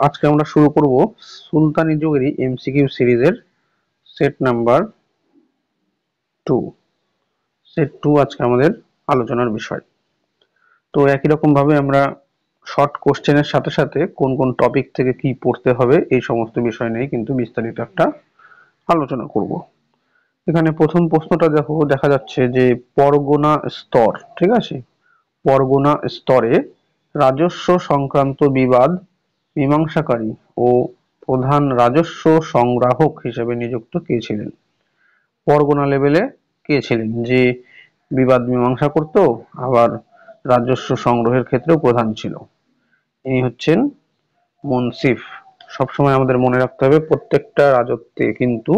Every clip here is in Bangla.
আজকে আমরা শুরু করব সুলতানি যুগেরই এমসিকিউ সিরিজের সেট নাম্বার 2। সেট 2 আজকে আমাদের আলোচনার বিষয়। তো একই রকম ভাবে আমরা শর্ট কোশ্চেনের সাথে সাথে কোন কোন টপিক থেকে কি পড়তে হবে এই সমস্ত বিষয় নিয়ে কিন্তু বিস্তারিত একটা আলোচনা করব। এখানে প্রথম প্রশ্নটা দেখা যাচ্ছে যে পরগনা স্তর, ঠিক আছে, পরগনা স্তরে রাজস্ব সংক্রান্ত বিবাদ মীমাংসাকারী ও প্রধান রাজস্ব সংগ্রাহক হিসেবে নিযুক্ত কে ছিলেন? পরগনা লেভেলে কে ছিলেন যে বিবাদ মীমাংসা করত, আবার রাজস্ব সংগ্রহের ক্ষেত্রেও প্রধান ছিল? ইনি হচ্ছেন মুনসিফ। সবসময় আমাদের মনে রাখতে হবে প্রত্যেকটা রাজত্বে কিন্তু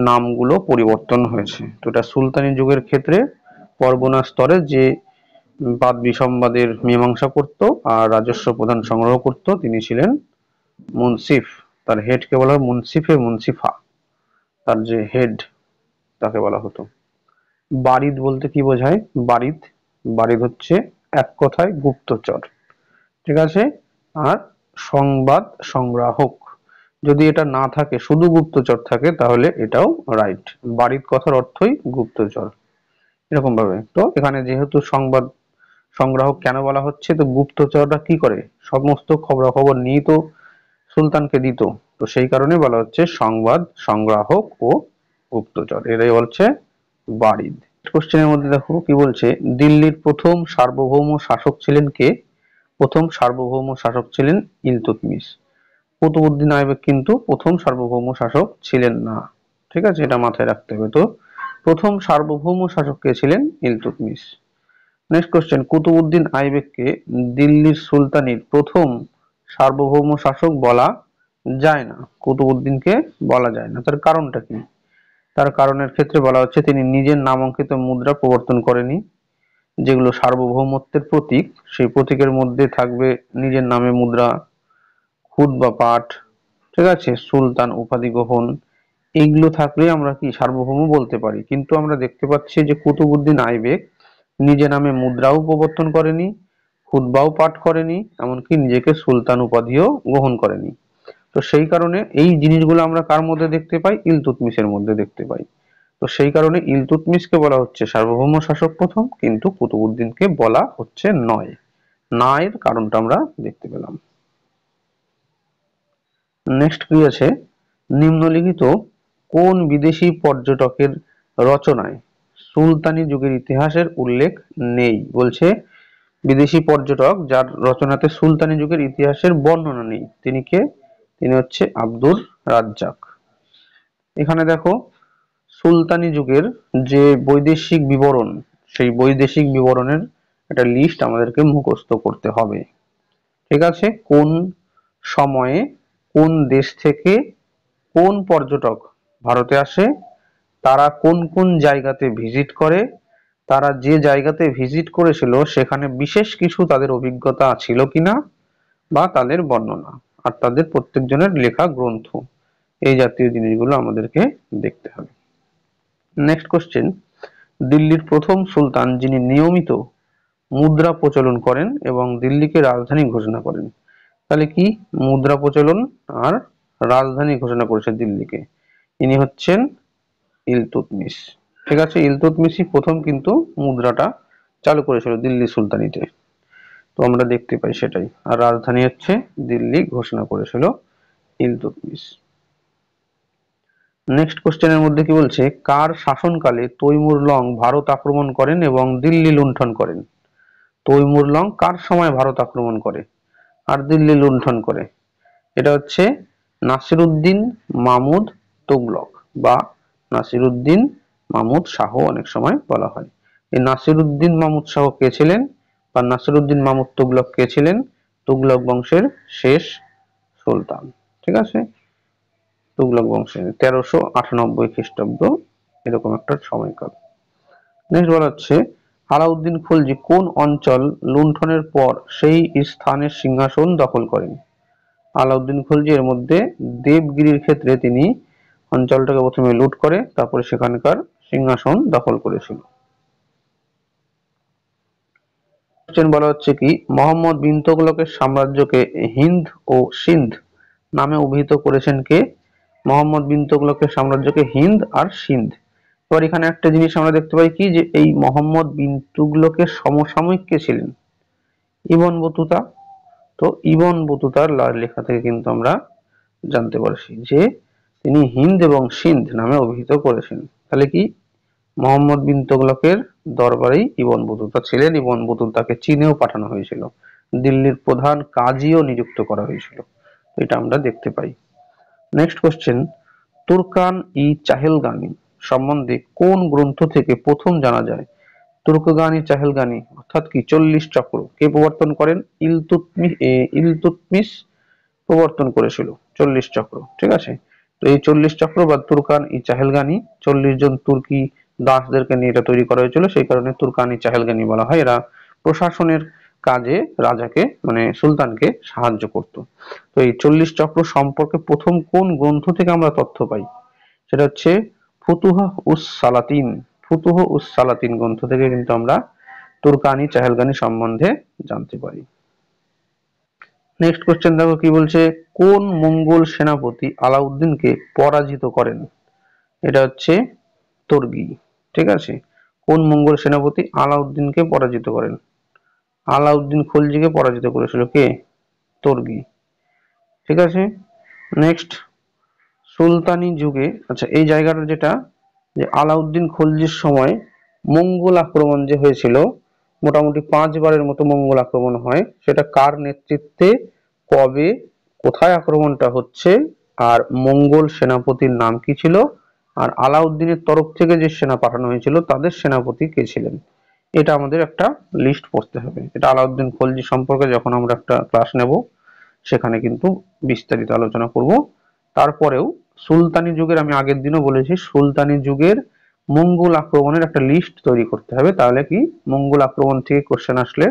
নামগুলো পরিবর্তন হয়েছে। তো এটা সুলতানি যুগের ক্ষেত্রে পরগনা স্তরে যে বাদ বিসম্বাদের মীমাংসা করত আর রাজস্ব প্রধান সংগ্রহ করত তিনি ছিলেন মুনসিফ। তার হেডকে বলা হয় মুনসিফে মুনসিফা, তার যে হেড তাকে বলা হতো। বারিদ বলতে কি বোঝায়? বারিদ বারিদ হচ্ছে এক কথায় গুপ্তচর, ঠিক আছে। আর সংবাদ সংগ্রাহক, যদি এটা না থাকে শুধু গুপ্তচর থাকে তাহলে এটাও রাইট। বারিদ কথার অর্থই গুপ্তচর এরকম ভাবে। তো এখানে যেহেতু সংবাদ সংগ্রাহক কেন বলা হচ্ছে, তো গুপ্তচররা কি করে সমস্ত খবরাখবর নিয়ে তো সুলতানকে দিত, তো সেই কারণে বলা হচ্ছে সংবাদ সংগ্রাহক ও গুপ্তচর, এরাই হচ্ছে বারিদ। কোশ্চেনের মধ্যে দেখো কি বলছে, দিল্লির প্রথম সার্বভৌম শাসক ছিলেন কে? প্রথম সার্বভৌম শাসক ছিলেন ইলতুৎমিশ। কুতুবউদ্দিন আইবেক কিন্তু প্রথম সার্বভৌম শাসক ছিলেন না, ঠিক আছে, এটা মাথায় রাখতে হবে। তো প্রথম সার্বভৌম শাসক কে ছিলেন? ইলতুৎমিশ। নেক্সট কোশ্চেন, কুতুবউদ্দিন আইবেককে দিল্লির সুলতানির প্রথম সার্বভৌম শাসক বলা যায় না। কুতুবউদ্দিনকে বলা যায় না, তার কারণটা কি? তার কারণের ক্ষেত্রে বলা হচ্ছে তিনি নিজের নামাঙ্কিত মুদ্রা প্রবর্তন করেনি, যেগুলো সার্বভৌমত্বের প্রতীক সেই প্রতীকের মধ্যে থাকবে নিজের নামে মুদ্রা, খুদ বা পাঠ, ঠিক আছে, সুলতান উপাধি গ্রহণ, এইগুলো থাকলে আমরা কি সার্বভৌম বলতে পারি। কিন্তু আমরা দেখতে পাচ্ছি যে কুতুবউদ্দিন আইবেক নিজে নামে মুদ্রাও প্রবর্তন করেনি, খুতবাও পাঠ করেনি, এমনকি নিজেকে সুলতান উপাধিও গ্রহণ করেনি। তো সেই কারণে এই জিনিসগুলো আমরা কার মধ্যে দেখতে পাই? ইলতুৎমিশের মধ্যে দেখতে পাই। তো সেই কারণে ইলতুৎমিশকে বলা হচ্ছে সার্বভৌম শাসক প্রথম, কিন্তু কুতুবউদ্দিনকে বলা হচ্ছে নয়। না এর কারণটা আমরা দেখতে পেলাম। নেক্সট কি আছে, নিম্নলিখিত কোন বিদেশি পর্যটকের রচনায় সুলতানি যুগের ইতিহাসের উল্লেখ নেই? বলছে বিদেশি পর্যটক যার রচনাতে সুলতানি যুগের ইতিহাসের বর্ণনা নেই তিনি কে? তিনি হচ্ছে আব্দুর রাজ্জাক। এখানে দেখো সুলতানি যুগের যে বৈদেশিক বিবরণ, সেই বৈদেশিক বিবরণের একটা লিস্ট আমাদেরকে মুখস্থ করতে হবে, ঠিক আছে। কোন সময়ে কোন দেশ থেকে কোন পর্যটক ভারতে আসে, তারা কোন কোন জায়গাতে ভিজিট করে, তারা যে জায়গাতে ভিজিট করেছিল সেখানে বিশেষ কিছু তাদের অভিজ্ঞতা ছিল কিনা, বা তাদের বর্ণনা, আর তাদের প্রত্যেকজনের লেখা গ্রন্থ, এই জাতীয় জিনিসগুলো আমাদেরকে দেখতে হবে। নেক্সট কোশ্চেন, দিল্লির প্রথম সুলতান যিনি নিয়মিত মুদ্রা প্রচলন করেন এবং দিল্লিকে রাজধানী ঘোষণা করেন, তাহলে কি মুদ্রা প্রচলন আর রাজধানী ঘোষণা করেছে দিল্লিকে, ইনি হচ্ছেন ইলতুৎমিশ, ঠিক আছে। ইলতুৎমিশই প্রথম কিন্তু মুদ্রাটা চালু করেছিল দিল্লি সুলতানিতে, তো আমরা দেখতে পাই সেটাই। আর রাজধানী হচ্ছে দিল্লি ঘোষণা করেছিল ইলতুৎমিশ। নেক্সট কোশ্চেনের মধ্যে কি বলছে, কার শাসনকালে তৈমুর লং ভারত আক্রমণ করেন এবং দিল্লি লুণ্ঠন করেন? তৈমুর লং কার সময় ভারত আক্রমণ করে আর দিল্লি লুণ্ঠন করে? এটা হচ্ছে নাসিরউদ্দিন মাহমুদ তুগলক, বা নাসিরউদ্দিন মাহমুদ শাহ অনেক সময় বলা হয়। এই নাসিরউদ্দিন মাহমুদ শাহ কে ছিলেন, বা নাসিরউদ্দিন মাহমুদ তুগলক কে ছিলেন? তুগলক বংশের শেষ সুলতান, ঠিক আছে। তুগলক বংশের 1398 খ্রিস্টাব্দ এরকম একটা সময়কাল। নেক্সট বলা হচ্ছে আলাউদ্দিন খলজি কোন অঞ্চল লুণ্ঠনের পর সেই স্থানের সিংহাসন দখল করেন? আলাউদ্দিন খলজি এর মধ্যে দেবগিরির ক্ষেত্রে তিনি অঞ্চলটাকে প্রথমে লুট করে তারপরে সেখানকার সিংহাসন দখল করেছিল। কোশ্চেন বলা হচ্ছে কি, মোহাম্মদ বিন তুগলকের সাম্রাজ্যকে হিন্দ ও সিন্ধ নামে অভিহিত করেছেন কে? মোহাম্মদ বিন তুগলকের সাম্রাজ্যকে হিন্দ আর সিন্ধ। এবার এখানে একটা জিনিস আমরা দেখতে পাই কি, যে এই মোহাম্মদ বিন তুগলকের সমসাময়িক কে ছিলেন? Ibn Battuta. তো ইবন বতুতার লেখা থেকে কিন্তু আমরা জানতে পারছি যে তিনি হিন্দ এবং সিন্ধ নামে অভিহিত করেছেন। তাহলে কি মোহাম্মদ বিন তুগলকের দরবারেই ইবন বতুতা ছিলেন। ইবন বতুতাকে চীনেও পাঠানো হয়েছিল, দিল্লির প্রধান কাজীও নিযুক্ত করা হয়েছিল। এটা আমরা দেখতে পাই। নেক্সট কোশ্চেন, তুর্কান ই চাহেলগানি সম্বন্ধে কোন গ্রন্থ থেকে প্রথম জানা যায়? তুর্কগানি চাহেলগানি অর্থাৎ কি 40 চক্র কে প্রবর্তন করেন? ইলতুৎমিশ প্রবর্তন করেছিল 40 চক্র। ঠিক আছে, তো এই 40 চক্র বা তুর্কান ই চাহেলগানি 40 জন তুর্কি দাসদেরকে নিয়ে এটা তৈরি করা হয়েছিল, সেই কারণে তুর্কান ই চাহেলগানি বলা হয়। এরা প্রশাসনের কাজে রাজাকে মানে সুলতানকে সাহায্য করত। তো এই 40 চক্র সম্পর্কে প্রথম কোন গ্রন্থ থেকে আমরা তথ্য পাই? সেটা হচ্ছে ফুতুহ উস সালাতিন। ফুতুহ উস সালাতিন গ্রন্থ থেকে কিন্তু আমরা তুর্কানি চাহেলগানি সম্বন্ধে জানতে পারি। নেক্সট কোশ্চেন দেখো কি বলছে, কোন মঙ্গোল সেনাপতি আলাউদ্দিনকে পরাজিত করেন? এটা হচ্ছে তুর্গি। ঠিক আছে, কোন মঙ্গোল সেনাপতি আলাউদ্দিনকে পরাজিত করেন? আলাউদ্দিন খলজিকে পরাজিত করেছিল কে? তুর্গি। ঠিক আছে, নেক্সট, সুলতানি যুগে, আচ্ছা এই জায়গাটা যেটা, যে আলাউদ্দিন খলজির সময় মঙ্গোল আক্রমণ যে হয়েছিল, মোটামুটি 5 বারের মতো মঙ্গোল আক্রমণ হয়, সেটা কার নেতৃত্বে, কবে, কোথায় আক্রমণটা হচ্ছে, আর মঙ্গল সেনাপতির নাম কি ছিল, আর আলাউদ্দিনের তরফ থেকে যে সেনা পাঠানো হয়েছিল তাদের সেনাপতি কে ছিলেন, এটা আমাদের একটা লিস্ট পড়তে হবে। এটা আলাউদ্দিন খলজি সম্পর্কে যখন আমরা একটা ক্লাস নেব সেখানে কিন্তু বিস্তারিত আলোচনা করব। তারপরেও সুলতানি যুগের, আমি আগের দিনও বলেছি, সুলতানি যুগের মঙ্গোল আক্রমণের একটা লিস্ট তৈরি করতে হবে, তাহলে কি মঙ্গোল আক্রমণ থেকে কোশ্চেন আসলে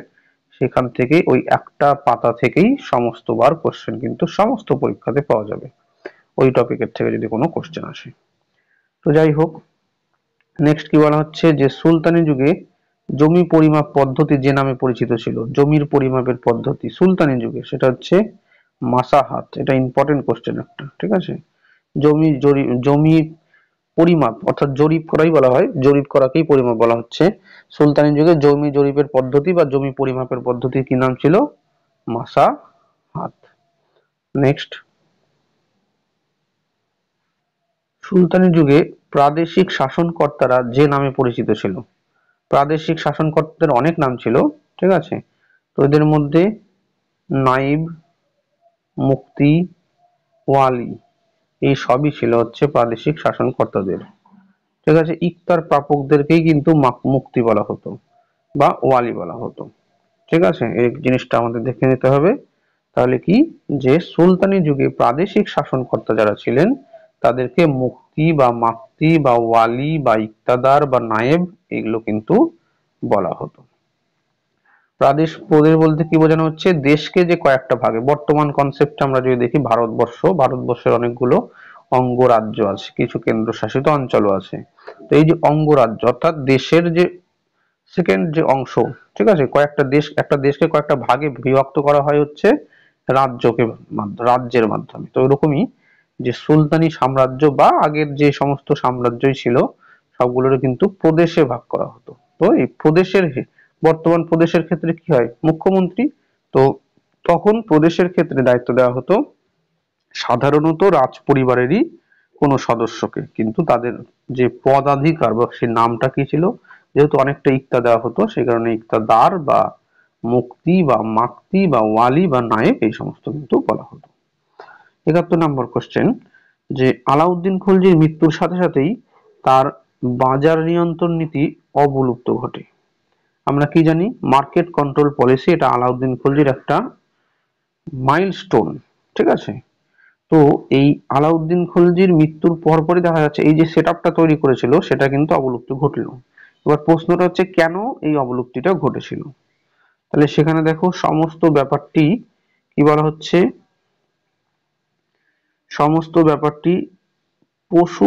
সেখান থেকে ওই একটা পাতা থেকেই সমস্ত বার কোশ্চেন কিন্তু সমস্ত পরীক্ষাতে পাওয়া যাবে, ওই টপিকের থেকে যদি কোনো কোশ্চেন আসে। তো যাই হোক, নেক্সট কি বলা হচ্ছে, যে সুলতানি যুগে জমি পরিমাপ পদ্ধতি যে নামে পরিচিত ছিল, জমির পরিমাপের পদ্ধতি সুলতানি যুগে, সেটা হচ্ছে মাসাহাত। এটা ইম্পর্টেন্ট কোশ্চেন একটা। ঠিক আছে, জমি পরিমাপ অর্থাৎ জরিপ করাই বলা হয়, জরিপ করাকেই পরিমাপ বলা হচ্ছে। সুলতানি যুগে জমি জরিপের পদ্ধতি বা জমি পরিমাপের পদ্ধতির কি নাম ছিল? মাসাহাত। নেক্সট, সুলতানি যুগে প্রাদেশিক শাসনকর্তারা যে নামে পরিচিত ছিল, প্রাদেশিক শাসনকর্তাদের অনেক নাম ছিল। ঠিক আছে, তো এদের মধ্যে নাইব, মুফতি, ওয়ালি এই সবই ছিল হচ্ছে প্রাদেশিক শাসনকর্তাদের। ঠিক আছে, ইকতার প্রাপকদেরকেই কিন্তু মুফতি বলা হতো বা ওয়ালি বলা হতো। ঠিক আছে, এই জিনিসটা আমাদের দেখে নিতে হবে। তাহলে কি, যে সুলতানি যুগে প্রাদেশিক শাসনকর্তা যারা ছিলেন তাদেরকে মুফতি বা মাফতি বা ওয়ালি বা ইকতাদার বা নায়েব এগুলো কিন্তু বলা হতো। প্রদেশ বলতে কি বোঝানো হচ্ছে, দেশকে যে কয়েকটা ভাগে, বর্তমান কনসেপ্টে আমরা যদি দেখি, ভারতবর্ষের অনেকগুলো অঙ্গরাজ্য আছে, কিছু কেন্দ্রশাসিত অঞ্চলও আছে। তো এই যে অঙ্গরাজ্য অর্থাৎ দেশের যে সেকেন্ড যে অংশ, ঠিক আছে, কয়েকটা দেশ, একটা দেশকে কয়েকটা ভাগে বিভক্ত করা হয় হচ্ছে রাজ্যের মাধ্যমে। তো এরকমই যে সুলতানি সাম্রাজ্য বা আগের যে সমস্ত সাম্রাজ্যই ছিল সবগুলোর কিন্তু প্রদেশে ভাগ করা হতো। তো এই প্রদেশের, বর্তমান প্রদেশের ক্ষেত্রে কি হয়, মুখ্যমন্ত্রী। তো তখন প্রদেশের ক্ষেত্রে দায়িত্ব দেওয়া হতো সাধারণত রাজ পরিবারেরই কোনো সদস্যকে, কিন্তু তাদের যে পদাধিকার বা সেই নামটা কি ছিল, যেহেতু অনেকটা ইক্তা দেওয়া হতো সেই কারণে ইক্তাদার বা মুক্তি বা মাক্তি বা ওয়ালি বা নায়েব এই সমস্ত কিন্তু বলা হতো। 71 নম্বর কোশ্চেন, যে আলাউদ্দিন খলজির মৃত্যুর সাথে সাথেই তার বাজার নিয়ন্ত্রণ নীতি অবলুপ্ত ঘটে। আমরা কি জানি, মার্কেট কন্ট্রোল পলিসি, এটা আলাউদ্দিন খলজির একটা মাইলস্টোন। ঠিক আছে, তো এই আলাউদ্দিন খলজির মৃত্যুর পরপরই দেখা যাচ্ছে এই যে সেটআপটা তৈরি করেছিল সেটা কিন্তু অবলুপ্তি ঘটলো। এবার প্রশ্নটা হচ্ছে কেন এই অবলুপ্তিটা ঘটেছিল? তাহলে সেখানে দেখো সমস্ত ব্যাপারটি কি বলা হচ্ছে, সমস্ত ব্যাপারটি পশু,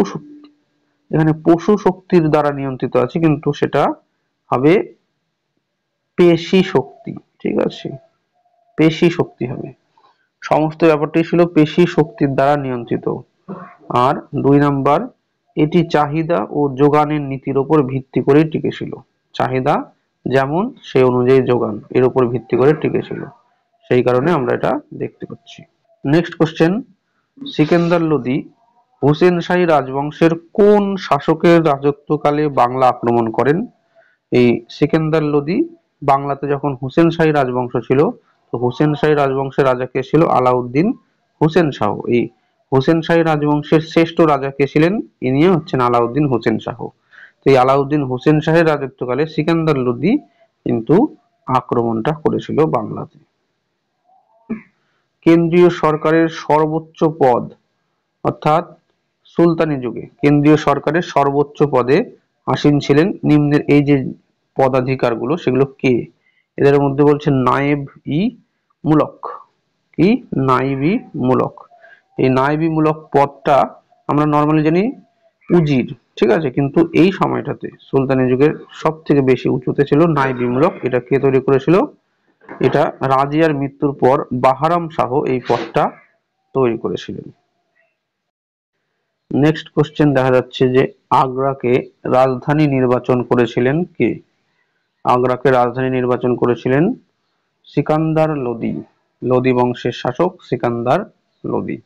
এখানে পশু শক্তির দ্বারা নিয়ন্ত্রিত আছে, কিন্তু সেটা হবে পেশি শক্তি, ঠিক আছে, পেশি শক্তি হবে, সমস্ত ব্যাপারটাই ছিল পেশি শক্তির দ্বারা নিয়ন্ত্রিত। আর 2 নাম্বার, এটি চাহিদা ও যোগানের নীতির উপর ভিত্তি করে টিকেছিল। চাহিদা যেমন সেই অনুযায়ী যোগান, এর উপর ভিত্তি করে টিকেছিল, সেই কারণে আমরা এটা দেখতে পাচ্ছি। নেক্সট কোশ্চেন, সিকান্দার লোদী হুসেন শাহী রাজবংশের কোন শাসকের রাজত্বকালে বাংলা আক্রমণ করেন? এই সিকান্দার লোদী বাংলাতে যখন হুসেন শাহী রাজবংশ ছিল, তো হুসেন শাহী রাজবংশের রাজা কে ছিল? আলাউদ্দিন হুসেন শাহ। এই হুসেন শাহী রাজবংশের শ্রেষ্ঠ রাজা কে ছিলেন? ইনিও হচ্ছেন আলাউদ্দিন হুসেন শাহ। তো এই আলাউদ্দিন হুসেন শাহের রাজত্বকালে সিকান্দার লোদী কিন্তু আক্রমণটা করেছিল বাংলাতে। কেন্দ্রীয় সরকারের সর্বোচ্চ পদ, অর্থাৎ সুলতানি যুগে কেন্দ্রীয় সরকারের সর্বোচ্চ পদে আসীন ছিলেন নিম্নের এই যে পদাধিকারগুলো, সেগুলো কে? এদের মধ্যে বলছে নায়েব ই মুলক। কি? নায়েব ই মুলক। এই নায়েব ই মুলক পদটা আমরা নর্মালি জানি উজির, ঠিক আছে, কিন্তু এই সময়টাতে সুলতানি যুগের সব থেকে বেশি উঁচুতে ছিল নায়েব ই মুলক। এটা কে তৈরি করেছিল? এটা রাজিয়ার মৃত্যুর পর বাহারাম শাহ এই পদটা তৈরি করেছিলেন। নেক্সট কোশ্চেন দেখা যাচ্ছে যে আগ্রাকে রাজধানী নির্বাচন করেছিলেন কে? আগ্রাকে রাজধানী নির্বাচন করেছিলেন সিকান্দার লোদী। লোদী বংশের শাসক সিকান্দার লোদী।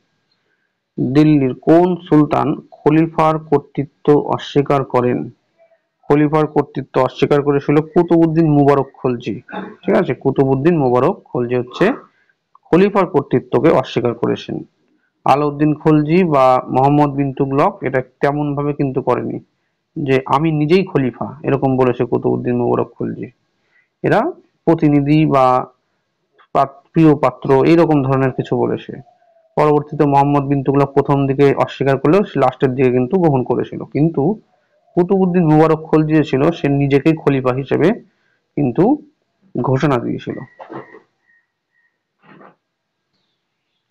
দিল্লির কোন সুলতান খলিফার কর্তৃত্ব অস্বীকার করেন? খলিফার কর্তৃত্ব অস্বীকার করেছিল কুতুবউদ্দিন মুবারক খলজি, ঠিক আছে, কুতুবউদ্দিন মুবারক খলজি হচ্ছে খলিফার কর্তৃত্বকে অস্বীকার করেছেন। আলাউদ্দিন খলজি বা মোহাম্মদ বিন তুগলক এটা তেমন ভাবে কিন্তু করেনি যে আমি নিজেই খলিফা, এরকম বলেছে কুতুবউদ্দিন মুবারক খলজি। এরা প্রতিনিধি বা প্রিয় পাত্র এইরকম ধরনের কিছু বলেছে। পরবর্তীতে মোহাম্মদ বিন তুগলক প্রথম দিকে অস্বীকার করলেও লাস্টের দিকে কিন্তু গ্রহণ করেছিল। কিন্তু কুতুবউদ্দিন মুবারক খলজি ছিল সে নিজেকেই খলিফা হিসেবে কিন্তু ঘোষণা দিয়েছিল।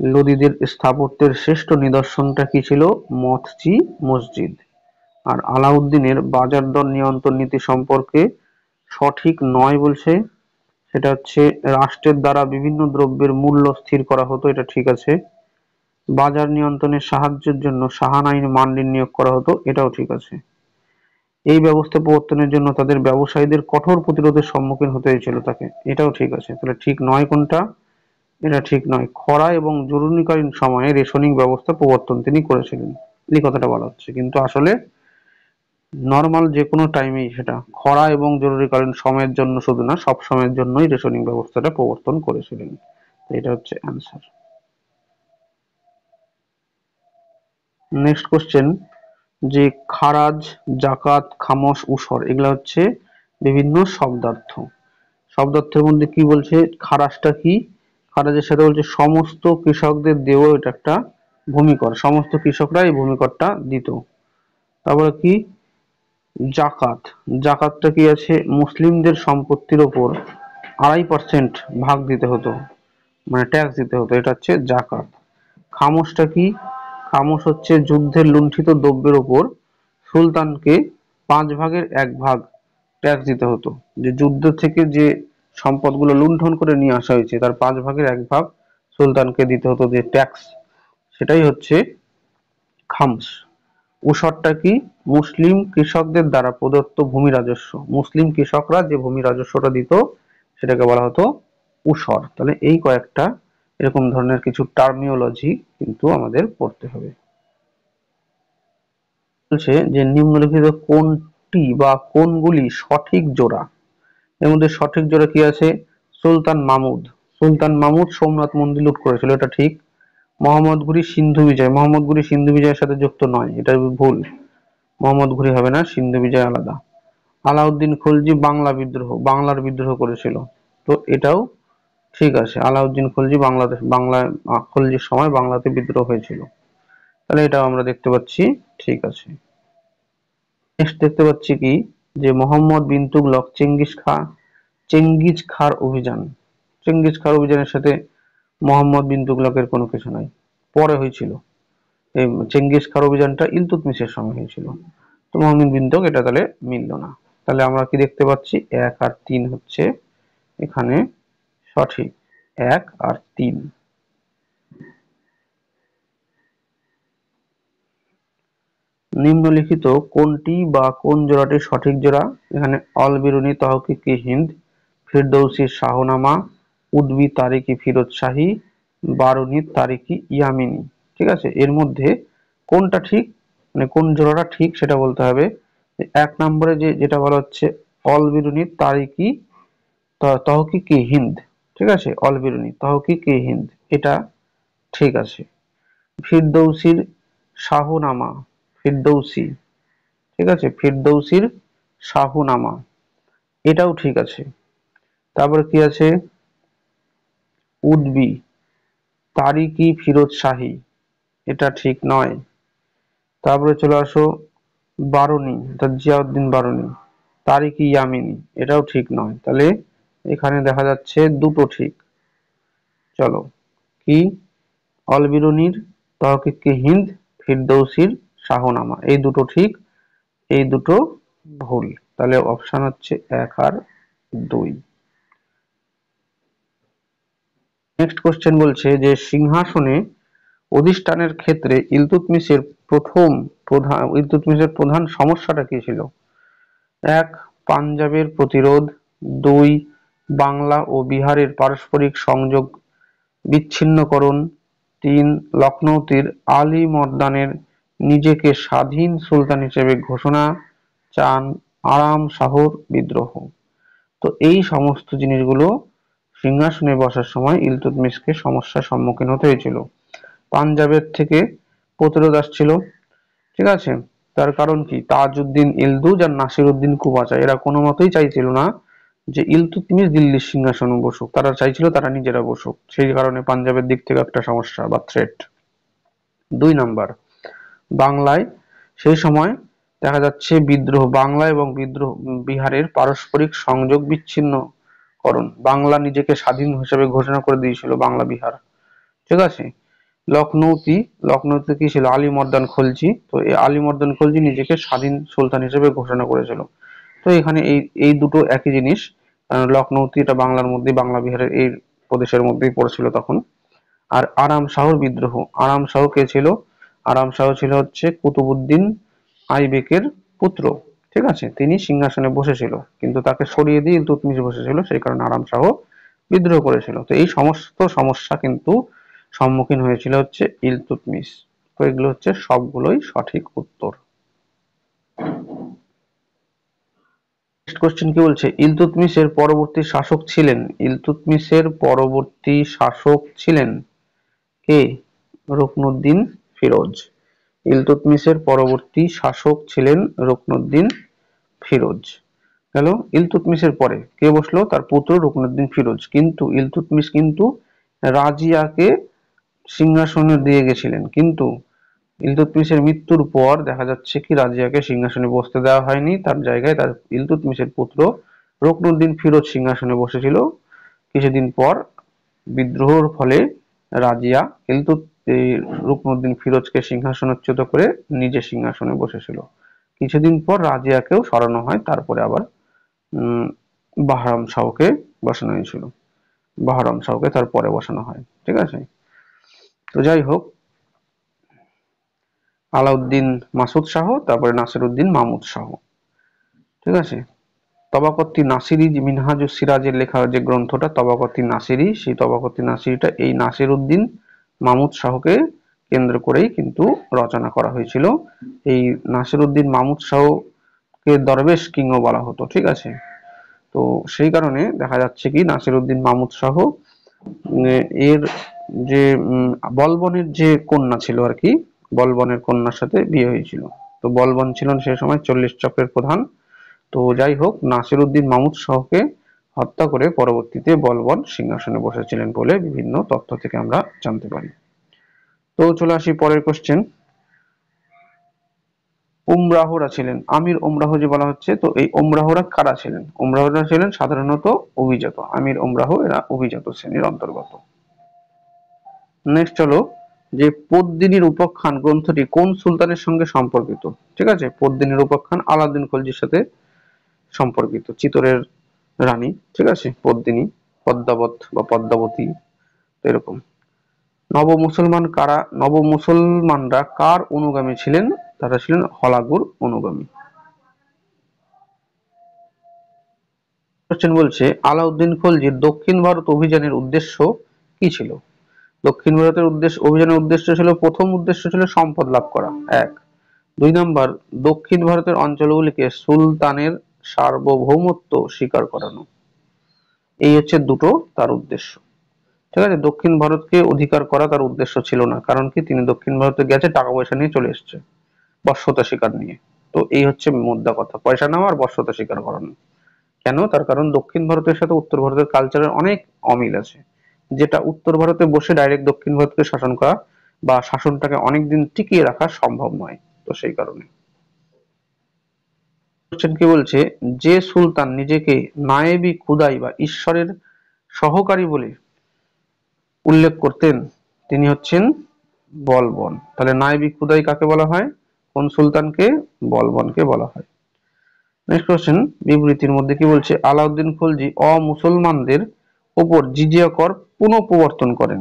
লোদীদের স্থাপত্যের শ্রেষ্ঠ নিদর্শনটা কি ছিল? মথচি মসজিদ। আর আলাউদ্দিনের বাজার দর নিয়ন্ত্রণ নীতি সম্পর্কে সঠিক নয় বলছে, সেটা হচ্ছে রাষ্ট্রের দ্বারা বিভিন্ন দ্রব্যের মূল্য স্থির করা হতো, এটা ঠিক আছে। বাজার নিয়ন্ত্রণের সাহায্যের জন্য সাহান আইন মান্ডির নিয়োগ করা হতো, এটাও ঠিক আছে। এই ব্যবস্থা প্রবর্তনের জন্য তাদের ব্যবসায়ীদের কঠোর প্রতিরোধের সম্মুখীন হতে হয়েছিল তাকে, এটাও ঠিক আছে। তাহলে ঠিক নয় কোনটা? এটা ঠিক নয়। খরা এবং জরুরিকালীন সময়ে রেশনিং ব্যবস্থা প্রবর্তন তিনি করেছিলেন, এই কথাটা বলা হচ্ছে, কিন্তু আসলে নর্মাল যে কোনো টাইমেই সেটা খরা এবং জরুরিকালীন সময়ের জন্য শুধু না, সব সময়ের জন্যই রেশনিং ব্যবস্থাটা প্রবর্তন করেছিলেন। এটা হচ্ছে অ্যান্সার। নেক্সট কোশ্চেন, যে খারাজ, জাকাত, খামস, উসর এগুলা হচ্ছে বিভিন্ন শব্দার্থ। শব্দার্থের মধ্যে কি বলছে? খারাজটা কি? খারাজের সাথে বলছে সমস্ত কৃষকদের দেওয়া, এটা একটা ভূমিকর, সমস্ত কৃষকরা এই ভূমিকরটা দিত। তারপরে কি? জাকাত। জাকাতটা কি আছে? মুসলিমদের সম্পত্তির ওপর 2.5% ভাগ দিতে হতো, মানে ট্যাক্স দিতে হতো, এটা হচ্ছে জাকাত। খামোশটা কি? খামোশ হচ্ছে যুদ্ধের লুণ্ঠিত দ্রব্যের ওপর সুলতানকে 1/5 ট্যাক্স দিতে হতো। যে যুদ্ধ থেকে যে সম্পদগুলো লুণ্ঠন করে নিয়ে আসা হয়েছে তার 1/5 সুলতানকে দিতে হতো যে ট্যাক্স, সেটাই হচ্ছে খামস। উসরটা কি? মুসলিম কৃষকদের দ্বারা প্রদত্ত ভূমি রাজস্ব, মুসলিম কৃষকরা যে ভূমি রাজস্বটা দিত সেটাকে বলা হতো উসর। তাহলে এই কয়েকটা এরকম ধরনের কিছু টার্মিওলজি কিন্তু আমাদের পড়তে হবে। বলছে যে নিম্নলিখিত কোনটি বা কোনগুলি সঠিক জোড়া? এর মধ্যে সঠিক জোড়া কি আছে? সুলতান মাহমুদ। সুলতান মাহমুদ সোমনাথ মন্দির লুট করেছিল, এটা ঠিক। মোহাম্মদ ঘুরি সিন্ধু বিজয়, মোহাম্মদ ঘুরি সিন্ধু বিজয়ের সাথে যুক্ত নয়, এটা ভুল। মোহাম্মদ ঘুরি হবে না, সিন্ধু বিজয় আলাদা। আলাউদ্দিন খলজি বাংলা বিদ্রোহ, বাংলার বিদ্রোহ করেছিল, তো এটাও ঠিক আছে। আলাউদ্দিন খলজি বাংলাদেশ, বাংলায় খলজির সময় বাংলাতে বিদ্রোহ হয়েছিল, তাহলে এটাও আমরা দেখতে পাচ্ছি ঠিক আছে। নেক্সট দেখতে পাচ্ছি কি, যে মোহাম্মদ বিন তুগলক চেঙ্গিজ খার অভিযান, চেঙ্গিজ খার অভিযানের সাথে মোহাম্মদ বিন তুগলকের কোনো কিছু নাই, পরে হয়েছিল। এই চেঙ্গিজ খার অভিযানটা ইলতুৎমিশের সময় হয়েছিল, তো মোহাম্মদ বিন তুগলক এটা তাহলে মিলল না। তাহলে আমরা কি দেখতে পাচ্ছি? 1 আর 3 হচ্ছে এখানে সঠিক 1 আর 3। নিম্নলিখিত কোনটি বা কোন জোড়াটি সঠিক জোড়া? এখানে অল বিরুনি তহকিকি হিন্দ, ফিরদৌসির শাহনামা, উদ্বি তারিকি ফিরোজ শাহী, বারুনি তারিকি ইয়ামিনী। ঠিক আছে, এর মধ্যে কোনটা ঠিক, মানে কোন জোড়াটা ঠিক সেটা বলতে হবে। 1 নম্বরে যেটা বলা হচ্ছে অল বিরুনি তারিকি তহকিকি হিন্দ, ঠিক আছে, অল বিরুনি তহকিকি হিন্দ, এটা ঠিক আছে। ফিরদৌসির শাহনামা, ফিরদৌসি, ঠিক আছে, ফিরদৌসির শাহনামা, এটাও ঠিক আছে। তারপরে কি আছে, উদ্বি তারিকি ফিরোজ শাহী, এটা ঠিক নয়। তারপরে চলে আসো বারুনি, জিয়াউদ্দিন বারুনি, তারিকি ইয়ামিনী, এটাও ঠিক নয়। তাহলে এখানে দেখা যাচ্ছে দুটো ঠিক। চলো, কি, অল বিরুনির তহকিকি হিন্দ, ফিরদৌসির শাহনামা, এই দুটো ঠিক, এই দুটো ভুল। তাহলে অপশন হচ্ছে 1 আর 2। নেক্সট কোশ্চেন বলছে যে সিংহাসনে অধিষ্ঠানের ক্ষেত্রে ইলতুৎমিশের প্রধান সমস্যাটা কি ছিল? 1 পাঞ্জাবের প্রতিরোধ, 2 বাংলা ও বিহারের পারস্পরিক সংযোগ বিচ্ছিন্নকরণ, 3 লখনৌতির আলী মর্দানের নিজেকে স্বাধীন সুলতান হিসেবে ঘোষণা, 4 আরাম শাহর বিদ্রোহ। তো এই সমস্ত জিনিসগুলো সিংহাসনে বসার সময় ইলতুৎমিশকে সমস্যার সম্মুখীন হতে হয়েছিল। পাঞ্জাবের থেকে প্রতিরোধ আসছিল, ঠিক আছে, তার কারণ কি, তাজউদ্দিন ইলদুজ আর নাসিরউদ্দিন কুবাচা এরা কোনো মতেই চাইছিল না যে ইলতুৎমিশ দিল্লির সিংহাসনে বসুক, তারা চাইছিল তারা নিজেরা বসুক, সেই কারণে পাঞ্জাবের দিক থেকে একটা সমস্যা বা থ্রেট। 2 নাম্বার, বাংলায় সেই সময় দেখা যাচ্ছে বিদ্রোহ, বাংলা এবং বিহারের পারস্পরিক সংযোগ বিচ্ছিন্নকরণ, বাংলা নিজেকে স্বাধীন হিসেবে ঘোষণা করে দিয়েছিল, বাংলা বিহার, ঠিক আছে। লখনৌতে কি ছিল, আলী মর্দান খলজি, তো এই আলী মর্দান খলজি নিজেকে স্বাধীন সুলতান হিসেবে ঘোষণা করেছিল। তো এখানে এই এই দুটো একই জিনিস, লখনৌতি এটা বাংলার মধ্যে, বাংলা বিহারের এই প্রদেশের মধ্যেই পড়েছিল তখন। আর আরাম শাহর বিদ্রোহ, আরাম শাহ কে ছিল, আরাম শাহ ছিল হচ্ছে কুতুবউদ্দিন আইবেকের পুত্র, ঠিক আছে, তিনি সিংহাসনে বসেছিল কিন্তু তাকে সরিয়ে দিয়ে ইলতুৎমিশ বসেছিল, সেই কারণে আরাম শাহ বিদ্রোহ করেছিল। তো এই সমস্ত সমস্যা কিন্তু সম্মুখীন হয়েছিল হচ্ছে ইলতুৎমিশ। তো এগুলো হচ্ছে সবগুলোই সঠিক উত্তর। নেক্সট কোশ্চেন কি বলছে, ইলতুৎমিশের পরবর্তী শাসক ছিলেন, ইলতুৎমিশের পরবর্তী শাসক ছিলেন কে? রুকনুদ্দিন ফিরোজ। ইলতুৎমিশের পরবর্তী শাসক ছিলেন রুকনুদ্দিন ফিরোজ। গেল, ইলতুৎমিশের পরে কে বসলো, তার পুত্র রুকনুদ্দিন ফিরোজ। কিন্তু ইলতুৎমিশ কিন্তু রাজিয়াকে সিংহাসনে দিয়ে গেছিলেন, কিন্তু ইলতুৎমিশের মৃত্যুর পর দেখা যাচ্ছে কি রাজিয়াকে সিংহাসনে বসতে দেওয়া হয়নি, তার জায়গায় তার ইলতুৎমিশের পুত্র রুকনুদ্দিন ফিরোজ সিংহাসনে বসেছিল। কিছুদিন পর বিদ্রোহের ফলে রাজিয়া রুকনুদ্দিন ফিরোজকে সিংহাসনচ্যুত করে নিজে সিংহাসনে বসেছিল। কিছুদিন পর রাজিয়াকেও সরানো হয়, তারপরে আবার বাহরাম শাহকে বসানো হয়েছিল, বাহরাম শাহকে তারপরে বসানো হয়, ঠিক আছে। তো যাই হোক, আলাউদ্দিন মাসুদ শাহ, তারপরে নাসিরউদ্দিন মাহমুদ শাহ, ঠিক আছে। তবাকত্তি নাসিরি, মিনহাজুস সিরাজের লেখা যে গ্রন্থটা তবাকত্তি নাসিরি, সেই তবাকত্তি নাসিরিটা এই নাসিরউদ্দিন মাহমুদ শাহকে কেন্দ্র করেই কিন্তু রচনা করা হয়েছিল। এই নাসিরউদ্দিন মাহমুদ শাহকে দরবেশ কিংও বলা হতো, ঠিক আছে। তো সেই কারণে দেখা যাচ্ছে কি নাসিরউদ্দিন মাহমুদ শাহ এর যে বলবনের যে কন্যা ছিল আর কি, বলবনের কন্যার সাথে বিয়ে হয়েছিল। তো বলবন ছিলেন সে সময় 40 চক্রের প্রধান। তো যাই হোক, নাসিরউদ্দিন মাহমুদ শাহকে হত্যা করে পরবর্তীতে বলবন সিংহাসনে বসেছিলেন বলে বিভিন্ন তথ্য থেকে আমরা জানতে পারি। তো চলে আসি পরের কোশ্চেন, উমরাহরা ছিলেন, আমির উমরাহ যে বলা হচ্ছে, তো এই উমরাহরা কারা ছিলেন? উমরাহরা ছিলেন সাধারণত অভিজাত, আমির উমরাহ এরা অভিজাত শ্রেণীর অন্তর্গত। নেক্সট হলো যে পদ্মিনীর উপাখ্যান গ্রন্থটি কোন সুলতানের সঙ্গে সম্পর্কিত? ঠিক আছে, পদ্মিনীর উপাখ্যান আলাউদ্দিন খলজির সাথে সম্পর্কিত, চিতরের রানী, ঠিক আছে, পদ্মিনী, পদ্মাবত বা পদ্মাবতী, এরকম। নব মুসলমানরা কার অনুগামী ছিলেন? তারা ছিলেন হলাগুর অনুগামী। কোশ্চেন বলছে আলাউদ্দিন খলজির দক্ষিণ ভারত অভিযানের উদ্দেশ্য কি ছিল? দক্ষিণ ভারতের অভিযানের উদ্দেশ্য ছিল, প্রথম উদ্দেশ্য ছিল সম্পদ লাভ করা, এক। দুই নাম্বার, দক্ষিণ ভারতের অঞ্চলগুলিকে সুলতানের সার্বভৌমত্ব স্বীকার করানো। এই হচ্ছে দুটো তার উদ্দেশ্য, ঠিক আছে। দক্ষিণ ভারতকে অধিকার করা তার উদ্দেশ্য ছিল না, কারণ কি, তিনি দক্ষিণ ভারতে গেছে টাকা পয়সা নিয়ে চলে এসছে, বশ্যতা স্বীকার নিয়ে। তো এই হচ্ছে মোদ্দা কথা, পয়সা নেওয়া আর বশ্যতা স্বীকার করানো। কেন? তার কারণ দক্ষিণ ভারতের সাথে উত্তর ভারতের কালচারের অনেক অমিল আছে, যেটা উত্তর ভারতে বসে ডাইরেক্ট দক্ষিণ ভারতকে শাসন করা বা শাসনটাকে অনেকদিন টিকিয়ে রাখা সম্ভব নয়। তো সেই কারণে কোশ্চেন কি বলছে, যে সুলতান নিজেকে নায়েবি খুদাই বা ঈশ্বরের সহকারী বলে উল্লেখ করতেন তিনি হচ্ছেন বলবন। তাহলে নায়েবি খুদাই কাকে বলা হয়? কোন সুলতানকে? বলবনকে বলা হয়। নেক্সট কোশ্চেন, বিবৃতির মধ্যে কি বলছে, আলাউদ্দিন খলজি অমুসলমানদের উপর জিজিয়া কর পুনঃপ্রবর্তন করেন।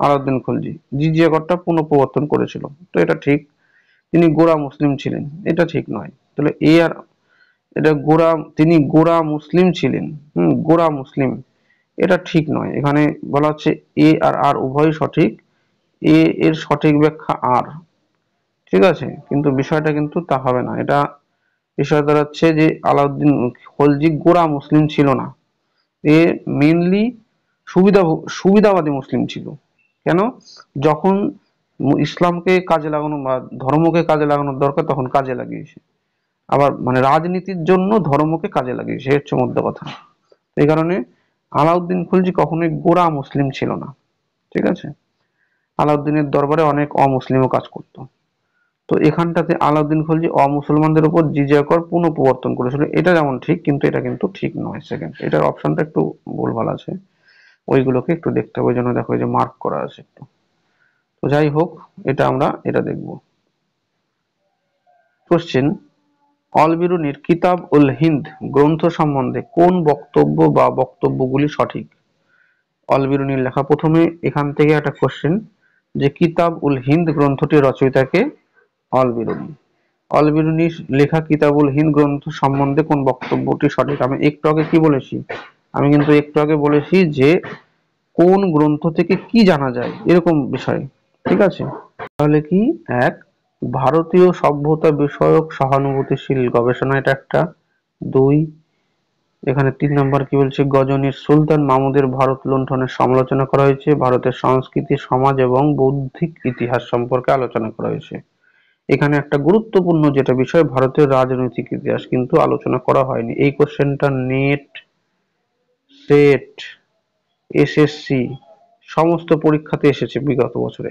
আলাউদ্দিন খলজি জিজিয়া করটা পুনঃপ্রবর্তন করেছিল, তো এটা ঠিক। তিনি গোঁড়া মুসলিম ছিলেন, এটা ঠিক নয়। তাহলে এ আর এটা গোঁড়া, তিনি গোঁড়া মুসলিম ছিলেন, গোঁড়া মুসলিম, এটা ঠিক নয়। এখানে বলা হচ্ছে এ আর আর উভয়ই সঠিক, এ এর সঠিক ব্যাখ্যা আর, ঠিক আছে, কিন্তু বিষয়টা কিন্তু তা হবে না। এটা বিষয় দাঁড়াচ্ছে যে আলাউদ্দিন খলজি গোঁড়া মুসলিম ছিল না, এ মেনলি সুবিধা সুবিধাবাদী মুসলিম ছিল। কেন? যখন ইসলামকে কাজে লাগানো বা ধর্মকে কাজে লাগানোর দরকার তখন কাজে লাগিয়েছে, আবার মানে রাজনীতির জন্য ধর্মকে কাজে লাগিয়েছে, হচ্ছে মধ্যে কথা। এই কারণে আলাউদ্দিন খলজি কখনোই গোঁড়া মুসলিম ছিল না, ঠিক আছে। আলাউদ্দিনের দরবারে অনেক অমুসলিমও কাজ করতো। তো এখানটাতে আলাউদ্দিন খলজি অমুসলমানদের উপর জিজিয়া কর পুনঃপ্রবর্তন করেছিল, এটা যেমন ঠিক, কিন্তু এটা কিন্তু ঠিক নয়। সেকেন্ড, এটার অপশনটা একটু ভুলভাল আছে, ওইগুলোকে একটু দেখতে হবে। ওই জন্য দেখো এই যে মার্ক করা আছে একটু। তো যাই হোক, এটা দেখবো। কোশ্চেন, অল বিরুনির কিতাব উল হিন্দ গ্রন্থ সম্বন্ধে কোন বক্তব্য বা বক্তব্যগুলি সঠিক? অল বিরুনির লেখা, প্রথমে এখান থেকে একটা কোশ্চেন, যে কিতাব উল হিন্দ গ্রন্থটির রচয়িতাকে? অল বিরুনি। অল বিরুনির লেখা কিতাবুল হিন্দ গ্রন্থ সম্বন্ধে কোন বক্তব্যটি সঠিক? আমি একটু আগে কি বলেছি? আমি কিন্তু একটু আগে বলেছি যে কোন গ্রন্থ থেকে কি জানা যায়, এরকম বিষয়, ঠিক আছে। তাহলে কি, এক, ভারতীয় সভ্যতা বিষয়ক সহানুভূতিশীল গবেষণা, এটা একটা। দুই, এখানে 3 নম্বর কি বলছে, গজনীর সুলতান মাহমুদের ভারত লুণ্ঠনের সমালোচনা করা হয়েছে, ভারতের সংস্কৃতি, সমাজ এবং বৌদ্ধিক ইতিহাস সম্পর্কে আলোচনা করা হয়েছে। এখানে একটা গুরুত্বপূর্ণ যেটা বিষয়, ভারতের রাজনৈতিক ইতিহাস কিন্তু আলোচনা করা হয়নি। এই কোশ্চেনটা নেট, সেট, এসএসসি সমস্ত পরীক্ষাতে এসেছে বিগত বছরে,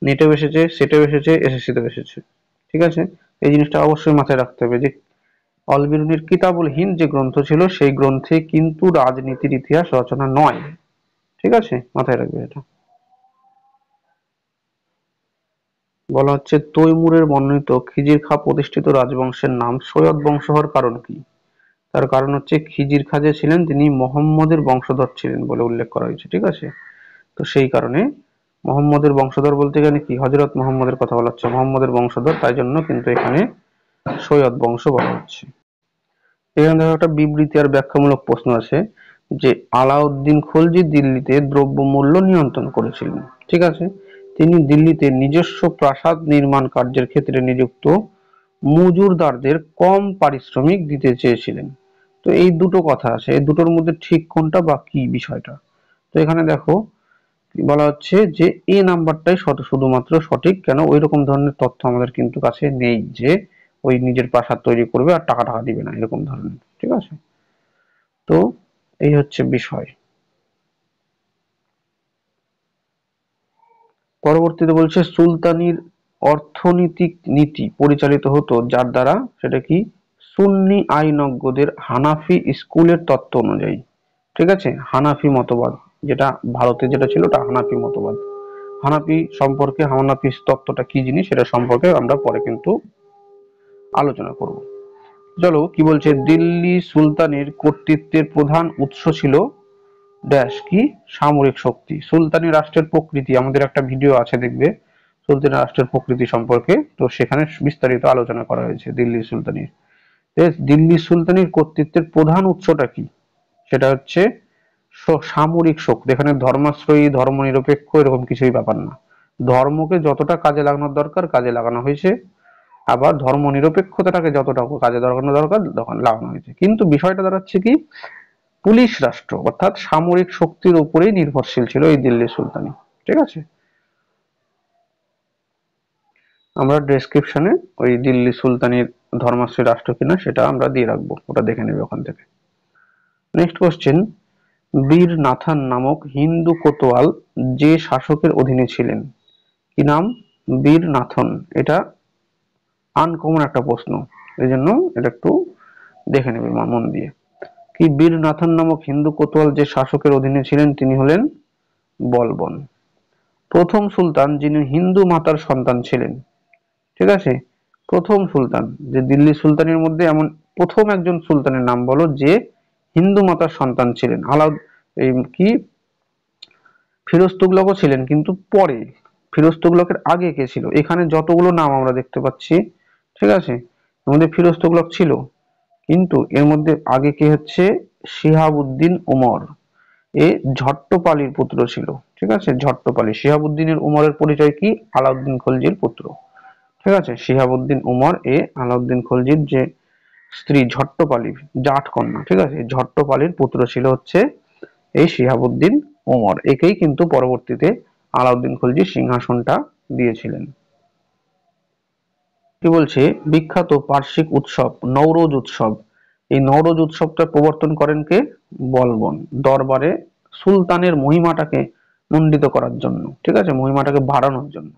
নেটেও এসেছে, সেটেও এসেছে, এসএসসিতেও এসেছে, ঠিক আছে। এই জিনিসটা অবশ্যই মাথায় রাখতে হবে যে অল বিরুনির কিতাবুল হিন্দ যে গ্রন্থ ছিল সেই গ্রন্থে কিন্তু রাজনীতির ইতিহাস রচনা নয়, ঠিক আছে, মাথায় রাখবে এটা। বলা হচ্ছে তৈমুরের বর্ণিত খিজির খাঁ প্রতিষ্ঠিত রাজবংশের নাম সৈয়দ বংশ হওয়ার কারণ কি? তার কারণ হচ্ছে খিজির খাঁ যে ছিলেন তিনি মোহাম্মদের বংশধর ছিলেন বলে উল্লেখ করা হয়েছে, ঠিক আছে। তো সেই কারণে মোহাম্মদের বংশধর বলতে এখানে কি, হযরত মোহাম্মদের কথা বলা হচ্ছে, মোহাম্মদের বংশধর, তাই জন্য কিন্তু এখানে সৈয়দ বংশ বলা হচ্ছে। এখানে দেখো একটা বিবৃতি আর ব্যাখ্যামূলক প্রশ্ন আছে, যে আলাউদ্দিন খলজি দিল্লিতে দ্রব্যমূল্য নিয়ন্ত্রণ করেছিলেন, ঠিক আছে। তিনি দিল্লিতে নিজস্ব প্রাসাদ নির্মাণ কার্যের ক্ষেত্রে নিযুক্ত মজুরদারদের কম পারিশ্রমিক দিতে চেয়েছিলেন। তো এই দুটো কথা আছে, এই দুটোর মধ্যে ঠিক কোনটা বা কি বিষয়টা? তো এখানে দেখো বলা হচ্ছে যে এ নাম্বারটাই শুধুমাত্র সঠিক। কেন? ওই রকম ধরনের তথ্য আমাদের কিন্তু কাছে নেই যে ওই নিজের প্রাসাদ তৈরি করবে আর টাকা টাকা দিবে না, এরকম ধরনের, ঠিক আছে। তো এই হচ্ছে বিষয়। পরবর্তীতে বলছে সুলতানির অর্থনৈতিক নীতি পরিচালিত হতো যার দ্বারা, সেটা কি, সুন্নি আইনজ্ঞদের হানাফি স্কুলের তত্ত্ব অনুযায়ী, ঠিক আছে, হানাফি মতবাদ, যেটা ভারতে যেটা ছিল ওটা হানাফি মতবাদ। হানাফি সম্পর্কে, হানাফি তত্ত্বটা কি জিনিস সেটা সম্পর্কে আমরা পরে কিন্তু আলোচনা করব। চলো কি বলছে, দিল্লি সুলতানের কর্তৃত্বের প্রধান উৎস ছিল ড্যাশ কি, সামরিক শক্তি। সুলতানি রাষ্ট্রের প্রকৃতি, আমাদের একটা ভিডিও আছে দেখবে সুলতানি রাষ্ট্রের প্রকৃতি সম্পর্কে, তো সেখানে বিস্তারিত আলোচনা করা হয়েছে দিল্লি সুলতানির। দিল্লি সুলতানির কর্তৃত্বের প্রধান উৎসটা কি, সেটা হচ্ছে সামরিক শক্তি। এখানে ধর্মাশ্রয়ী ধর্মনিরপেক্ষ এরকম কিছুই ব্যাপার না, ধর্মকে যতটা কাজে লাগানোর দরকার কাজে লাগানো হয়েছে, আবার ধর্ম নিরপেক্ষতাটাকে যতটা কাজে লাগানো দরকার তখন লাগানো হয়েছে। কিন্তু বিষয়টা দাঁড়াচ্ছে কি, পুলিশ রাষ্ট্র অর্থাৎ সামরিক শক্তির উপরেই নির্ভরশীল ছিল এই দিল্লি সুলতানি। ঠিক আছে, আমরা ডেসক্রিপশনে ওই দিল্লি সুলতানির ধর্মাশ্রী রাষ্ট্র কিনা সেটা আমরা দিয়ে রাখবো, ওটা দেখে নেবে ওখান থেকে। নেক্সট কোশ্চেন, বীর নাথান নামক হিন্দু কোতোয়াল যে শাসকের অধীনে ছিলেন, কি নাম, বীর নাথন। এটা আনকমন একটা প্রশ্ন, এই জন্য এটা একটু দেখে নেবে মন দিয়ে। কি, বীর নাথন নামক হিন্দু কোতোয়াল যে শাসকের অধীনে ছিলেন তিনি হলেন বলবন। প্রথম সুলতান যিনি হিন্দু মাতার সন্তান ছিলেন, ঠিক আছে, প্রথম সুলতান, যে দিল্লি সুলতানের মধ্যে এমন প্রথম একজন সুলতানের নাম বলো যে হিন্দু মাতার সন্তান ছিলেন। এই কি, ফিরোজ তুগলকও ছিলেন কিন্তু পরে, ফিরোজ তুগলকের আগে কে ছিল, এখানে যতগুলো নাম আমরা দেখতে পাচ্ছি, ঠিক আছে, এর মধ্যে ফিরোজ তুগলক ছিল, কিন্তু এর মধ্যে আগে কে হচ্ছে শিহাবুদ্দিন উমর। এ ঝট্টপালির পুত্র ছিল, ঠিক আছে, ঝট্টপালি। শিহাবুদ্দিনের উমরের পরিচয় কি, আলাউদ্দিন খলজির পুত্র। ঠিক আছে, শিহাবুদ্দিন উমর এ আলাউদ্দিন খলজির যে স্ত্রী ঝট্টপালি, জাট কন্যা, ঠিক আছে, ঝট্টপালির পুত্র ছিল হচ্ছে এই শিহাবুদ্দিন উমর। একেই কিন্তু পরবর্তীতে আলাউদ্দিন খলজি সিংহাসনটা দিয়েছিলেন। কি বলছে, বিখ্যাত পার্শ্বিক উৎসব নওরোজ উৎসব, এই নওরোজ উৎসবটা প্রবর্তন করেন কে, বলবন। দরবারে সুলতানের মহিমাটাকে মণ্ডিত করার জন্য, ঠিক আছে, মহিমাটাকে বাড়ানোর জন্য।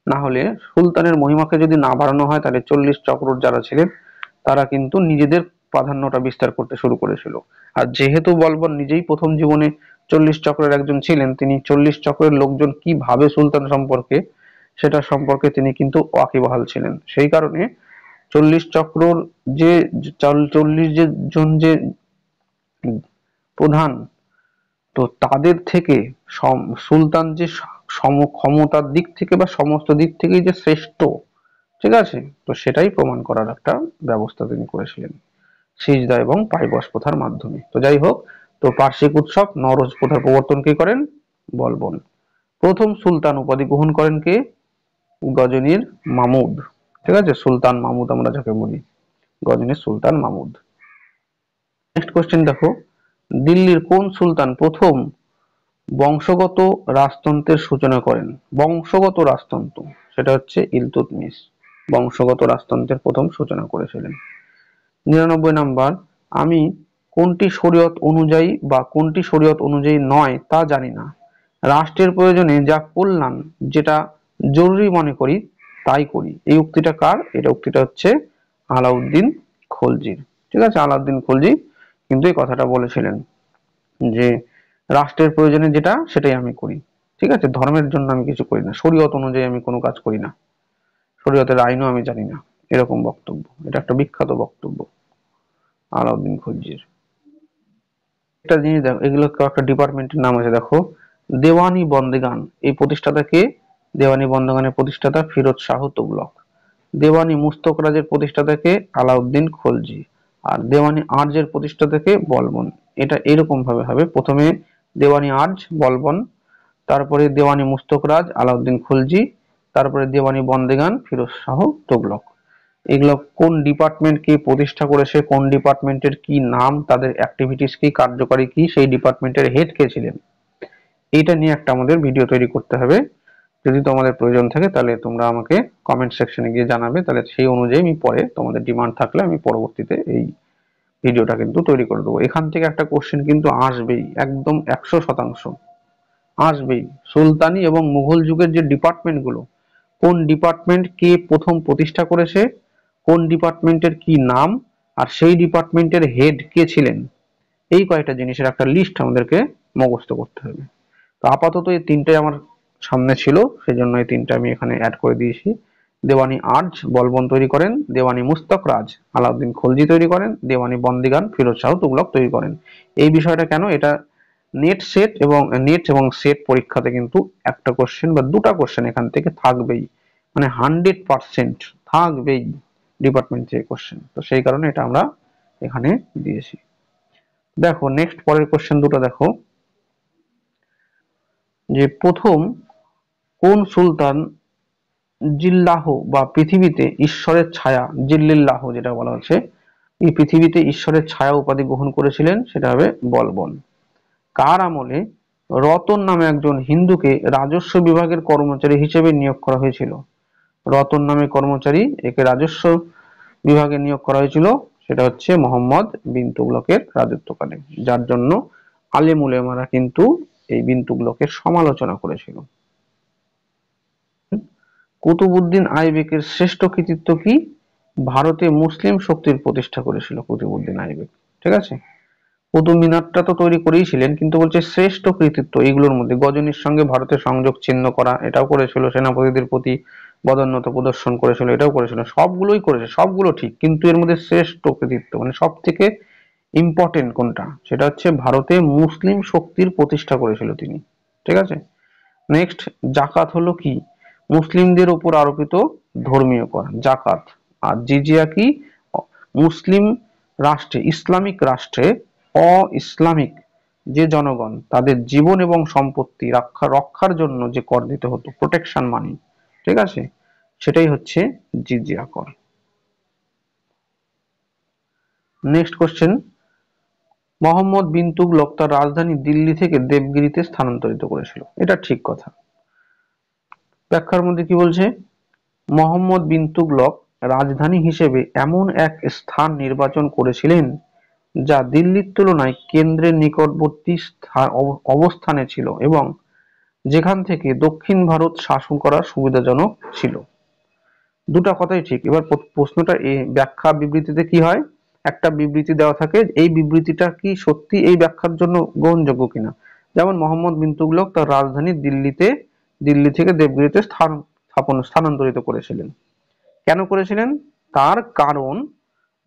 না হলে সুলতানের মহিমাকে যদি না বাড়ানো হয় তাহলে 40 চক্রর যারা ছিলেন তারা কিন্তু নিজেদের প্রাধান্যটা বিস্তার করতে শুরু করেছিল। আর যেহেতু বলবন নিজেই প্রথম জীবনে 40 চক্রের একজন ছিলেন, তিনি 40 চক্রের লোকজন কি ভাবে সুলতান সম্পর্কে সেটা সম্পর্কে তিনি কিন্তু ওয়াকিবহাল ছিলেন। সেই কারণে 40 চক্রর যে 40 জন যে প্রধান, তো তাদের থেকে সুলতান যে ক্ষমতার দিক থেকে বা সমস্ত দিক থেকেই যে শ্রেষ্ঠ, ঠিক আছে, তো সেটাই প্রমাণ করার একটা ব্যবস্থা তিনি করেছিলেন সিজদা এবং পাইবস প্রথার মাধ্যমে। তো যাই হোক, তো পার্শ্বিক উৎসব নওরোজ প্রথার প্রবর্তন কে করেন, বলবন। প্রথম সুলতান উপাধি গ্রহণ করেন কে, গজনীর মামুদ, ঠিক আছে, সুলতান মামুদ আমরা যাকে বলি, গজনীর সুলতান মামুদ। নেক্সট কোশ্চেন দেখো, দিল্লির কোন সুলতান প্রথম বংশগত রাজতন্ত্রের সূচনা করেন, বংশগত রাজতন্ত্র, সেটা হচ্ছে ইলতুৎমিশ বংশগত রাজতন্ত্রের প্রথম সূচনা করেছিলেন। 99 নাম্বার, আমি কোনটি শরীয়ত অনুযায়ী বা কোনটি শরীয়ত অনুযায়ী নয় তা জানি না, রাষ্ট্রের প্রয়োজনে যা কল্যাণ যেটা জরুরি মনে করি তাই করি। এই উক্তিটা কার, এটা উক্তিটা হচ্ছে আলাউদ্দিন খলজির। ঠিক আছে, আলাউদ্দিন খলজি কিন্তু এই কথাটা বলেছিলেন যে রাষ্ট্রের প্রয়োজনে যেটা সেটাই আমি করি, ঠিক আছে, ধর্মের জন্য আমি কিছু করি না, শরীয়ত অনুযায়ী আমি কোনো কাজ করি না, শরীয়তের আইনও আমি জানি না, এরকম বক্তব্য। এটা একটা বিখ্যাত বক্তব্য আলাউদ্দিন খলজির। একটা জিনিস দেখো, এগুলো একটা ডিপার্টমেন্টের নাম আছে দেখো, দেওয়ানি বন্দেগান, এই প্রতিষ্ঠাতা কে, দেওয়ানি বন্দেগানের প্রতিষ্ঠাতা ফিরোজ শাহ তুগলক। দেওয়ানি মুস্তকরাজের প্রতিষ্ঠাতা কে, আলাউদ্দিন খলজি। আর দেওয়ানি আর্জের প্রতিষ্ঠাতা কে, বলবন। এটা এরকম ভাবে হবে, প্রথমে দেওয়ানি আর্জ বলবন, তারপরে দেওয়ানি মুস্তকরাজ আলাউদ্দিন খলজি, তারপরে দেওয়ানি বন্দেগান ফিরোজ শাহ তুগলক। এগুলো কোন ডিপার্টমেন্ট কে প্রতিষ্ঠা করেছে, কোন ডিপার্টমেন্টের কি নাম, তাদের অ্যাক্টিভিটিস কি, কার্যকারী কি, সেই ডিপার্টমেন্টের হেড কে ছিলেন, এইটা নিয়ে একটা আমাদের ভিডিও তৈরি করতে হবে। যদি তোমাদের প্রয়োজন থাকে তাহলে তোমরা আমাকে কমেন্ট সেকশনে গিয়ে জানাবে, তাহলে সেই অনুযায়ী আমি পরে তোমাদের ডিমান্ড থাকলে আমি পরবর্তীতে এই ভিডিওটা কিন্তু তৈরি করে দেবো। এখান থেকে একটা কোশ্চেন কিন্তু আসবেই, একদম 100% আসবেই। সুলতানি এবং মুঘল যুগের যে ডিপার্টমেন্ট গুলো, কোন ডিপার্টমেন্ট কে প্রথম প্রতিষ্ঠা করেছে, কোন ডিপার্টমেন্টের কি নাম, আর সেই ডিপার্টমেন্টের হেড কে ছিলেন, এই কয়েকটা জিনিসের একটা লিস্ট আমাদেরকে মুখস্থ করতে হবে। তো আপাতত এই তিনটাই আমার সামনে ছিল, সেই জন্য এই তিনটা আমি এখানে অ্যাড করে দিয়েছি। দেওয়ানি আর্জ বলবন তৈরি করেন, দেওয়ানি মুস্তাক রাজ আলাউদ্দিন খলজি তৈরি করেন, দেওয়ানি বন্দিগান ফিরোজ শাহ তুগলক তৈরি করেন। এই বিষয়টা কেন, এটা নেট এবং সেট পরীক্ষাতে কিন্তু একটা কোশ্চেন বা দুটা কোশ্চেন এখান থেকে থাকবেই, মানে 100% থাকবেই ডিপার্টমেন্ট থেকে কোশ্চেন, তো সেই কারণে এটা আমরা এখানে দিয়েছি। দেখো নেক্সট পরের কোশ্চেন দুটো দেখো, যে প্রথম কোন সুলতান জিল্লাহ বা পৃথিবীতে ঈশ্বরের ছায়া, জিল্লিল্লাহ যেটা বলা হচ্ছে, এই পৃথিবীতে ঈশ্বরের ছায়া উপাধি গ্রহণ করেছিলেন, সেটা হবে বলবন। কার আমলে রতন নামে একজন হিন্দুকে রাজস্ব বিভাগের কর্মচারী হিসেবে নিয়োগ করা হয়েছিল? রতন নামে কর্মচারী, একে রাজস্ব বিভাগে নিয়োগ করা হয়েছিল, সেটা হচ্ছে মোহাম্মদ বিন তুগলকের রাজত্বকালে, যার জন্য আলেম উলেমারা কিন্তু এই বিন তুগলকের সমালোচনা করেছিল। কুতুবউদ্দিন আইবেকের শ্রেষ্ঠ কৃতিত্ব কি? ভারতে মুসলিম শক্তির প্রতিষ্ঠা করেছিল কুতুবউদ্দিন আইবেক, ঠিক আছে। কুতুব মিনারটা তো তৈরি করেইছিলেন, কিন্তু বলছে শ্রেষ্ঠ কৃতিত্ব এইগুলোর মধ্যে গজনীর সঙ্গে ভারতের সংযোগ ছিন্ন করা, এটাও করেছিল, সেনাপতিদের প্রতি বদান্যতা প্রদর্শন করেছিল, এটাও করেছিল, সবগুলোই করেছে, সবগুলো ঠিক, কিন্তু এর মধ্যে শ্রেষ্ঠ কৃতিত্ব মানে সব থেকে ইম্পর্টেন্ট কোনটা, সেটা হচ্ছে ভারতে মুসলিম শক্তির প্রতিষ্ঠা করেছিল তিনি, ঠিক আছে। নেক্সট, জাকাত হলো কি? মুসলিমদের উপর আরোপিত ধর্মীয় কর জাকাত। আর জিজিয়া কি? মুসলিম রাষ্ট্রে, ইসলামিক রাষ্ট্রে অ ইসলামিক যে জনগণ তাদের জীবন এবং সম্পত্তি রক্ষার জন্য যে কর দিতে হতো, প্রোটেকশন মানি, ঠিক আছে, সেটাই হচ্ছে জিজিয়া কর। নেক্সট কোশ্চেন, মোহাম্মদ বিন তুগলক তার রাজধানী দিল্লি থেকে দেবগিরিতে স্থানান্তরিত করেছিল, এটা ঠিক কথা। ব্যাখ্যার মধ্যে কি বলছে, মোহাম্মদ বিন তুগলক রাজধানী হিসেবে এমন এক স্থান নির্বাচন করেছিলেন যা দিল্লির তুলনায় কেন্দ্রের নিকটবর্তী অবস্থানে ছিল এবং যেখান থেকে দক্ষিণ ভারত শাসন করা সুবিধাজনক ছিল। দুটা কথাই ঠিক। এবার প্রশ্নটা ব্যাখ্যা বিবৃতিতে কি হয়, একটা বিবৃতি দেওয়া থাকে, এই বিবৃতিটা কি সত্যি এই ব্যাখ্যার জন্য গ্রহণযোগ্য কিনা। যেমন মোহাম্মদ বিন তুগলক তার রাজধানী দিল্লি থেকে দেবগিরিতে স্থানান্তরিত করেছিলেন। কেন করেছিলেন? তার কারণ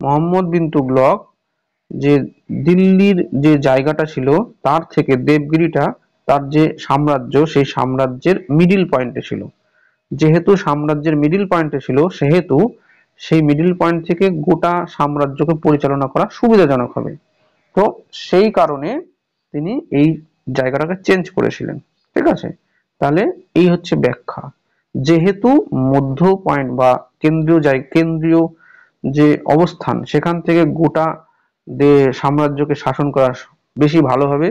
মোহাম্মদ বিন তুগলক যে দিল্লির যে জায়গাটা ছিল তার থেকে দেবগিরিটা, তার যে সাম্রাজ্য, সেই সাম্রাজ্যের মিডিল পয়েন্টে ছিল। যেহেতু সাম্রাজ্যের মিডিল পয়েন্টে ছিল, সেহেতু সেই মিডিল পয়েন্ট থেকে গোটা সাম্রাজ্যকে পরিচালনা করা সুবিধাজনক হবে। তো সেই কারণে তিনি এই জায়গাটাকে চেঞ্জ করেছিলেন, ঠিক আছে। তাহলে এই হচ্ছে ব্যাখ্যা। যেহেতু মধ্য পয়েন্ট বা কেন্দ্রীয় যে অবস্থান, সেখান থেকে গোটা সাম্রাজ্যকে শাসন করা বেশি ভালো হবে,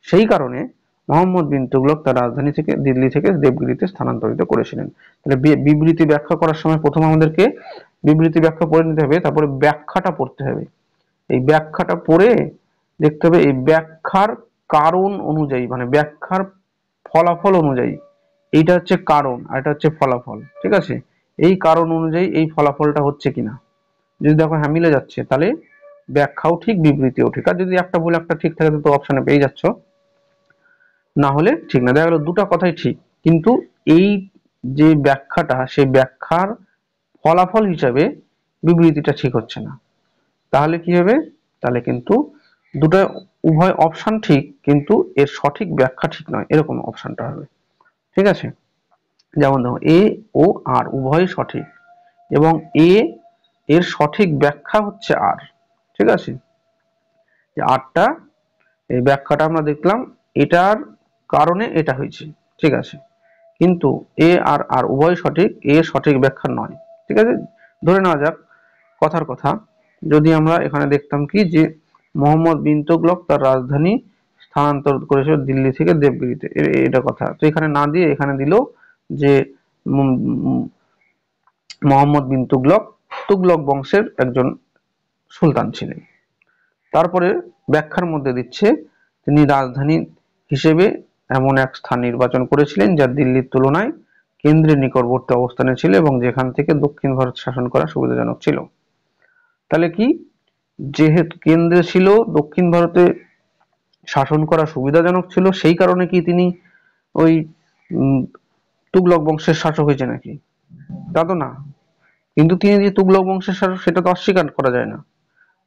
সেই কারণে মোহাম্মদ বিন তুগলক তার রাজধানী থেকে দিল্লি থেকে দেবগিরিতে স্থানান্তরিত করেছিলেন। তাহলে বিবৃতি ব্যাখ্যা করার সময় প্রথম আমাদেরকে বিবৃতি ব্যাখ্যা পড়ে নিতে হবে, তারপরে ব্যাখ্যাটা পড়তে হবে। এই ব্যাখ্যাটা পড়ে দেখতে হবে এই ব্যাখ্যার কারণ অনুযায়ী, মানে ব্যাখ্যার ফলাফল অনুযায়ী, এইটা হচ্ছে কারণ আর এটা হচ্ছে ফলাফল, ঠিক আছে। এই কারণ অনুযায়ী এই ফলাফলটা হচ্ছে কিনা, যদি দেখো হ্যাঁ মিলে যাচ্ছে, তাহলে ব্যাখ্যাও ঠিক বিবৃতিও ঠিক। আর যদি একটা ভুল একটা ঠিক থাকে তো অপশনে পেয়ে যাচ্ছ, না হলে ঠিক না। দেখা গেল দুটো কথাই ঠিক, কিন্তু এই যে ব্যাখ্যাটা, সেই ব্যাখ্যার ফলাফল হিসাবে বিবৃতিটা ঠিক হচ্ছে না, তাহলে কি হবে, তাহলে কিন্তু দুটো উভয় অপশন ঠিক, কিন্তু এর সঠিক ব্যাখ্যা ঠিক নয়, এরকম অপশনটা হবে, ঠিক আছে। যেমন দেখো এ ও আর উভয় সঠিক, এবং এর সঠিক ব্যাখ্যা হচ্ছে আর, ঠিক আছে। যে আরটা, এই ব্যাখ্যাটা আমরা দেখলাম, এটার কারণে এটা হয়েছে, ঠিক আছে, কিন্তু এ আর আর উভয় সঠিক, এ সঠিক ব্যাখ্যা নয়, ঠিক আছে। ধরে নেওয়া যাক কথার কথা, যদি আমরা এখানে দেখতাম কি যে মোহাম্মদ বিন তুগলক তার রাজধানী স্থানান্তর করেছিল দিল্লি থেকে দেবগিরিতে, এটা কথা তো এখানে না দিয়ে এখানে দিল যে মোহাম্মদ বিন তুগলক তুগলক বংশের একজন সুলতান ছিলেন। তারপরে ব্যাখ্যার মধ্যে দিচ্ছে তিনি রাজধানী হিসেবে এমন এক স্থান নির্বাচন করেছিলেন যা দিল্লির তুলনায় কেন্দ্রের নিকটবর্তী অবস্থানে ছিল এবং যেখান থেকে দক্ষিণ ভারত শাসন করা সুবিধাজনক ছিল। তাহলে কি, যেহেতু কেন্দ্রে ছিল, দক্ষিণ ভারতে শাসন করা সুবিধাজনক ছিল, সেই কারণে কি তিনি ওই তুগলক বংশের শাসক হয়েছে নাকি? তা তো না, কিন্তু তিনি যে তুগলক বংশের শাসক সেটা তো অস্বীকার করা যায় না।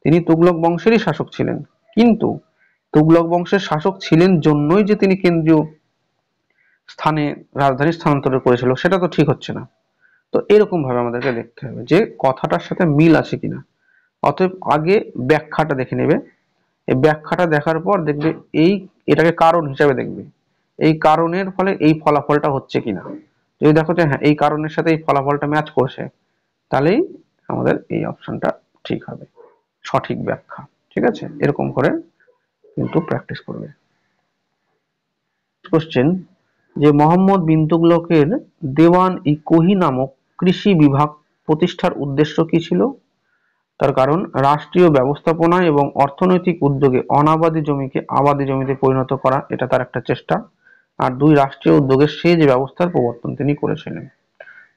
তিনি তুগলক বংশেরই শাসক ছিলেন, কিন্তু তুগলক বংশের শাসক ছিলেন জন্যই যে তিনি কেন্দ্রীয় স্থানে রাজধানী স্থানান্তর করেছিল সেটা তো ঠিক হচ্ছে না। তো এরকম ভাবে আমাদেরকে দেখতে হবে যে কথাটার সাথে মিল আছে কিনা। অতএব আগে ব্যাখ্যাটা দেখে নেবে, এই ব্যাখ্যাটা দেখার পর দেখবে এই এটাকে কারণ হিসাবে দেখবে, এই কারণের ফলে এই ফলাফলটা হচ্ছে কিনা। যদি দেখো যে হ্যাঁ এই কারণের সাথে এই ফলাফলটা ম্যাচ করছে, তাহলেই আমাদের এই অপশনটা ঠিক হবে, সঠিক ব্যাখ্যা। ঠিক আছে, এরকম করে কিন্তু প্র্যাকটিস করবে। কোশ্চেন, যে মোহাম্মদ বিন তুগলকের দেওয়ান ই কোহি নামক কৃষি বিভাগ প্রতিষ্ঠার উদ্দেশ্য কি ছিল? তার কারণ রাষ্ট্রীয় ব্যবস্থাপনা এবং অর্থনৈতিক উদ্যোগে অনাবাদি জমিকে আবাদি জমিতে পরিণত করা, এটা তার একটা চেষ্টা। আর দুই, রাষ্ট্রীয় উদ্যোগে সেচ ব্যবস্থার প্রবর্তন তিনি করেছিলেন।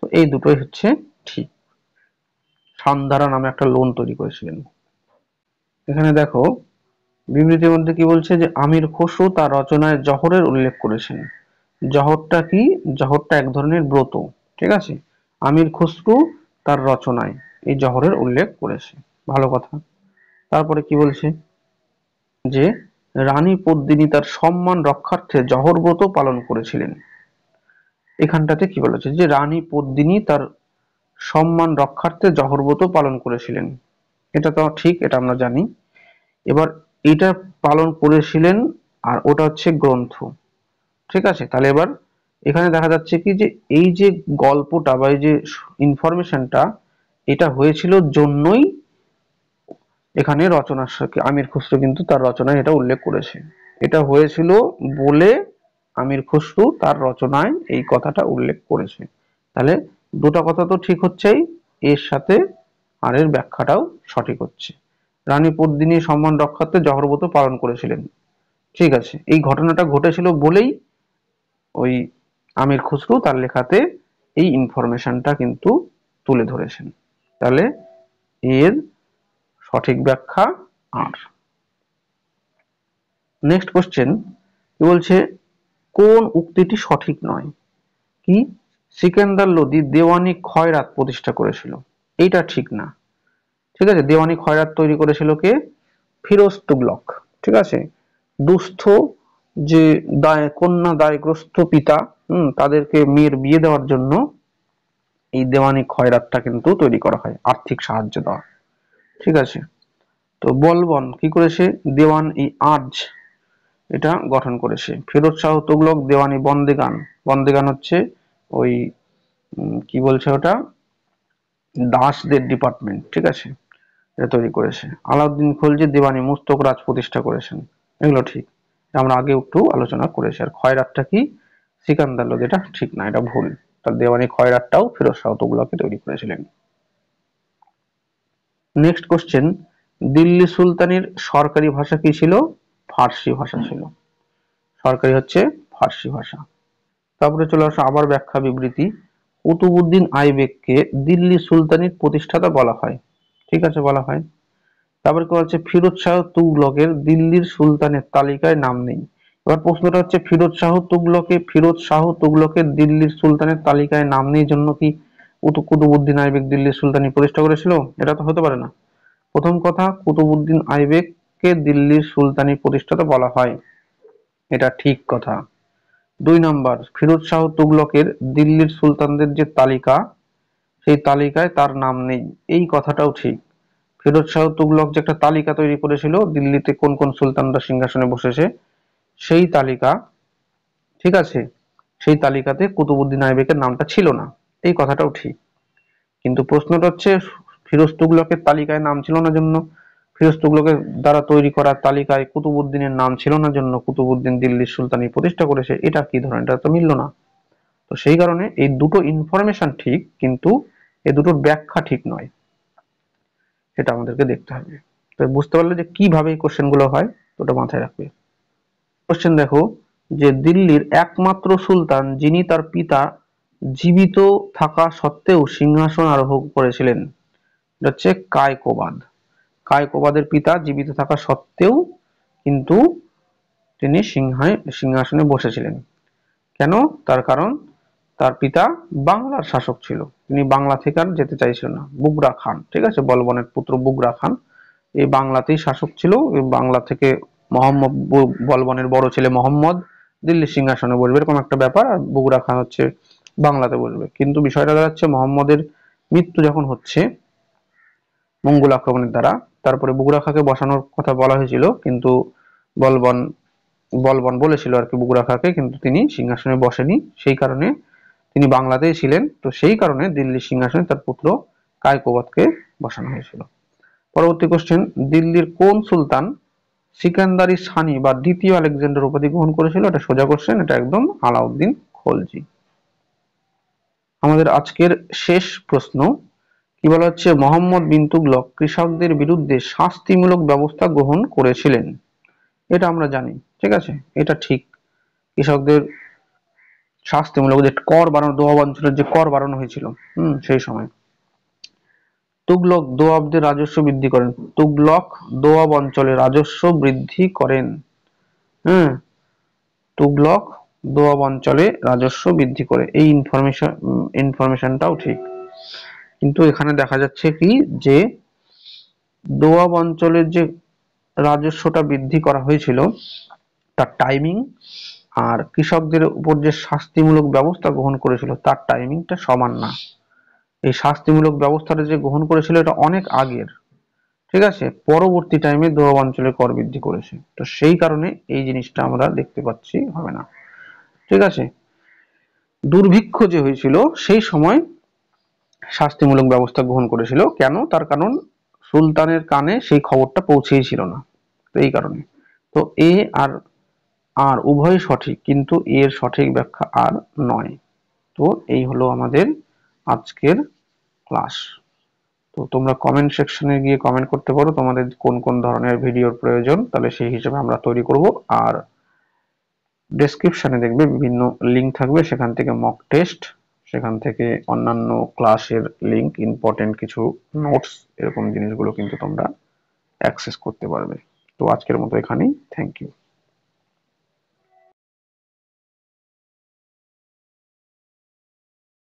তো এই দুটোই হচ্ছে ঠিক। সান্ধারা নামে একটা লোন তৈরি করেছিলেন। এখানে দেখো বিবৃতির মধ্যে কি বলছে, যে আমির খসরু তার রচনায় জহরের উল্লেখ করেছেন। জহরটা কি? জহরটা এক ধরনের ব্রত। ঠিক আছে, আমির খসরু তার রচনায় এই জহরের উল্লেখ করেছে, ভালো কথা। তারপরে কি বলছে, যে রানী পদ্মিনী তার সম্মান রক্ষার্থে জহর ব্রত পালন করেছিলেন। এখানটাতে কি বলেছে, যে রানী পদ্মিনী তার সম্মান রক্ষার্থে জহর ব্রত পালন করেছিলেন। এটা তো ঠিক, এটা আমরা জানি। এবার এটা পালন করেছিলেন, আর ওটা হচ্ছে গ্রন্থ। ঠিক আছে, তাহলে এবার এখানে দেখা যাচ্ছে কি, যে এই যে গল্পটা বা এই যে ইনফরমেশনটা, এটা হয়েছিল জন্যই এখানে রচনার সাথে আমির খসরু কিন্তু তার রচনায় এটা উল্লেখ করেছে। এটা হয়েছিল বলে আমির খসরু তার রচনায় এই কথাটা উল্লেখ করেছে। তাহলে দুটো কথা তো ঠিক হচ্ছেই, এর সাথে আর এর ব্যাখ্যাটাও সঠিক হচ্ছে। রানী পদ্মিনী সম্মান রক্ষার্থে জহর ব্রত পালন করেছিলেন, ঠিক আছে, এই ঘটনাটা ঘটেছিল বলেই ওই আমির খসরু তার লেখাতে এই ইনফরমেশনটা কিন্তু তুলে ধরেছেন। তাহলে এর সঠিক ব্যাখ্যা আর। নেক্সট কোশ্চেন কি বলছে, কোন উক্তিটি সঠিক নয়? কি? সিকান্দার লোদি দেওয়ানি খয়রাত প্রতিষ্ঠা করেছিল, এইটা ঠিক না। ঠিক আছে, দেওয়ানি খয়রাত তৈরি করেছিল কে? ফিরোজ তুগলক। ঠিক আছে, দুস্থ যে কন্যা দায়গ্রস্ত পিতা, তাদেরকে মেয়ের বিয়ে দেওয়ার জন্য এই দেওয়ানি খয়রাতটা কিন্তু তৈরি করা হয়, আর্থিক সাহায্য দেওয়া। ঠিক আছে, তো বলবন কি করেছে, দেওয়ান ই আজ এটা গঠন করেছে। ফিরোজ শাহ তুগলক দেওয়ানি বন্দেগান, বন্দেগান হচ্ছে ওই কি বলছে ওটা, দাসদের ডিপার্টমেন্ট। ঠিক আছে, এটা তৈরি করেছে। আলাউদ্দিন খলজি দেওয়ানি মুস্তক রাজ প্রতিষ্ঠা করেছেন, এগুলো ঠিক, আমরা আগে একটু আলোচনা করেছি। আর খয়রাতটা কি? সিকান্দার লোদি, এটা ঠিক না, এটা ভুল। তার দেওয়ানি খয়রাতটাও ফিরোজ শাহ তুগলকই তৈরি করেছিলেন। নেক্সট কোশ্চেন, দিল্লি সুলতানির সরকারি ভাষা কি ছিল? ফার্সি ভাষা ছিল, সরকারি হচ্ছে ফার্সি ভাষা। তারপরে চলে আসো আবার ব্যাখ্যা বিবৃতি। কুতুবউদ্দিন আইবেককে দিল্লি সুলতানির প্রতিষ্ঠাতা বলা হয়, ঠিক আছে, বলা হয়। তারপরে কি হচ্ছে, ফিরোজ শাহ তুগলকের দিল্লির সুলতানের তালিকায় নাম নেই। এবার প্রশ্নটা হচ্ছে, ফিরোজ শাহ তুগলকের দিল্লির সুলতানের তালিকায় নাম নেই জন্য কি কুতুবউদ্দিন আইবেক দিল্লির সুলতানি প্রতিষ্ঠা করেছিল? এটা তো হতে পারে না। প্রথম কথা, কুতুবউদ্দিন আইবেককে দিল্লির সুলতানি প্রতিষ্ঠাতা বলা হয়, এটা ঠিক কথা। দুই নাম্বার, ফিরোজ শাহ তুগলকের দিল্লির সুলতানদের যে তালিকা, সেই তালিকায় তার নাম নেই, এই কথাটাও ঠিক। ফিরোজ শাহ তুগলক যে একটা তালিকা তৈরি করেছিল দিল্লিতে কোন কোন সুলতানরা সিংহাসনে বসেছে, সেই তালিকা, ঠিক আছে, সেই তালিকাতে কুতুবউদ্দিন আইবেকের নামটা ছিল না, এই কথাটাও ঠিক। কিন্তু প্রশ্নটা হচ্ছে, ফিরোজ তুগলকের তালিকায় নাম ছিল না জন্য, ফিরোজ তুগলকের দ্বারা তৈরি করা তালিকায় কুতুবউদ্দিনের নাম ছিল না জন্য কুতুবউদ্দিন দিল্লির সুলতানি প্রতিষ্ঠা করেছে, এটা কি ধরনের, এটা তো মিলল না। তো সেই কারণে এই দুটো ইনফরমেশন ঠিক, কিন্তু এই দুটোর ব্যাখ্যা ঠিক নয়, সেটা আমাদেরকে দেখতে হবে। তো বুঝতে পারলে যে কিভাবে এই কোশ্চেন গুলো হয়, ওটা মাথায় রাখবে। কোশ্চেন দেখো, যে দিল্লির একমাত্র সুলতান যিনি তার পিতা জীবিত থাকা সত্ত্বেও সিংহাসন আরোহণ করেছিলেন, এটা হচ্ছে কায়কোবাদ। কায়কোবাদের পিতা জীবিত থাকা সত্ত্বেও কিন্তু তিনি সিংহাসনে বসেছিলেন। কেন? তার কারণ তার পিতা বাংলার শাসক ছিল। তিনি বাংলা থেকে আর যেতে চাইছিলেন না। বুগরা খান, ঠিক আছে, বলবনের পুত্র বুগরা খান এই বাংলাতেই শাসক ছিল। এই বাংলা থেকে মোহাম্মদ বলবনের বড় ছেলে মোহাম্মদ দিল্লির সিংহাসনে বসবে, এরকম একটা ব্যাপার। আর বুগরা খান হচ্ছে বাংলাতে বসবে। কিন্তু বিষয়টা দাঁড়াচ্ছে মোহাম্মদের মৃত্যু যখন হচ্ছে মঙ্গোল আক্রমণের দ্বারা, তারপরে বুগরা খাঁকে বসানোর কথা বলা হয়েছিল, কিন্তু বলবন বলবন বলেছিল আর কি বুগরা খাঁকে, কিন্তু তিনি সিংহাসনে বসেনি। সেই কারণে তিনি বাংলাতেই ছিলেন। তো সেই কারণে দিল্লির সিংহাসনে তার পুত্র কায়কোবাদকে বসানো হয়েছিল। পরবর্তী কোশ্চেন, দিল্লির কোন সুলতান সিকান্দারি সানি বা দ্বিতীয় আলেকজান্ডার উপাধি গ্রহণ করেছিল? এটা সোজা কোশ্চেন, এটা একদম আলাউদ্দিন খলজি। আমাদের আজকের শেষ প্রশ্ন, কি বলা হচ্ছে, মোহাম্মদ বিন তুগলক কৃষকদের বিরুদ্ধে শাস্তিমূলক ব্যবস্থা গ্রহণ করেছিলেন। এটা আমরা জানি, ঠিক আছে, এটা ঠিক। কৃষকদের শাস্তিমূলক যে কর বাড়ানো, দোয়াব অঞ্চলের যে কর বাড়ানো হয়েছিল সেই সময় তুগলক দোয়াবদের রাজস্ব বৃদ্ধি করেন। তুগলক দোয়াব অঞ্চলে রাজস্ব বৃদ্ধি করেন। হ্যাঁ, তুগলক দোয়াব অঞ্চলে রাজস্ব বৃদ্ধি করে, এই ইনফরমেশনটাও ঠিক। কিন্তু এখানে দেখা যাচ্ছে কি যে দোয়াব অঞ্চলের যে রাজস্বটা বৃদ্ধি করা হয়েছিল তার টাইমিং আর কৃষকদের উপর যে শাস্তিমূলক ব্যবস্থা গ্রহণ করেছিল তার টাইমিংটা সমান না। এই শাস্তিমূলক ব্যবস্থাটা যে গ্রহণ করেছিল এটা অনেক আগের, ঠিক আছে, পরবর্তী টাইমে দোয়াব অঞ্চলে কর বৃদ্ধি করেছে। তো সেই কারণে এই জিনিসটা আমরা দেখতে পাচ্ছি হবে না, ঠিক আছে। দুর্ভিক্ষ যে হয়েছিল সেই সময় শাস্তিমূলক ব্যবস্থা গ্রহণ করেছিল, কেন? তার কারণ সুলতানের কানে সেই খবরটা পৌঁছেই ছিল না, তো এই কারণে। তো এ আর আর উভয় সঠিক, কিন্তু এর সঠিক ব্যাখ্যা আর নয়। তো এই হলো আমাদের আজকের ক্লাস। তো তোমরা কমেন্ট সেকশনে গিয়ে কমেন্ট করতে পারো তোমাদের কোন কোন ধরনের ভিডিওর প্রয়োজন, তাহলে সেই হিসেবে আমরা তৈরি করব। আর ডেসক্রিপশনে দেখবে বিভিন্ন লিঙ্ক থাকবে, সেখান থেকে মক টেস্ট, সেখান থেকে অন্যান্য ক্লাসের লিঙ্ক, ইম্পর্টেন্ট কিছু নোটস, এরকম জিনিসগুলো কিন্তু তোমরা অ্যাক্সেস করতে পারবে। তো আজকের মতো এখানেই, থ্যাংক ইউ।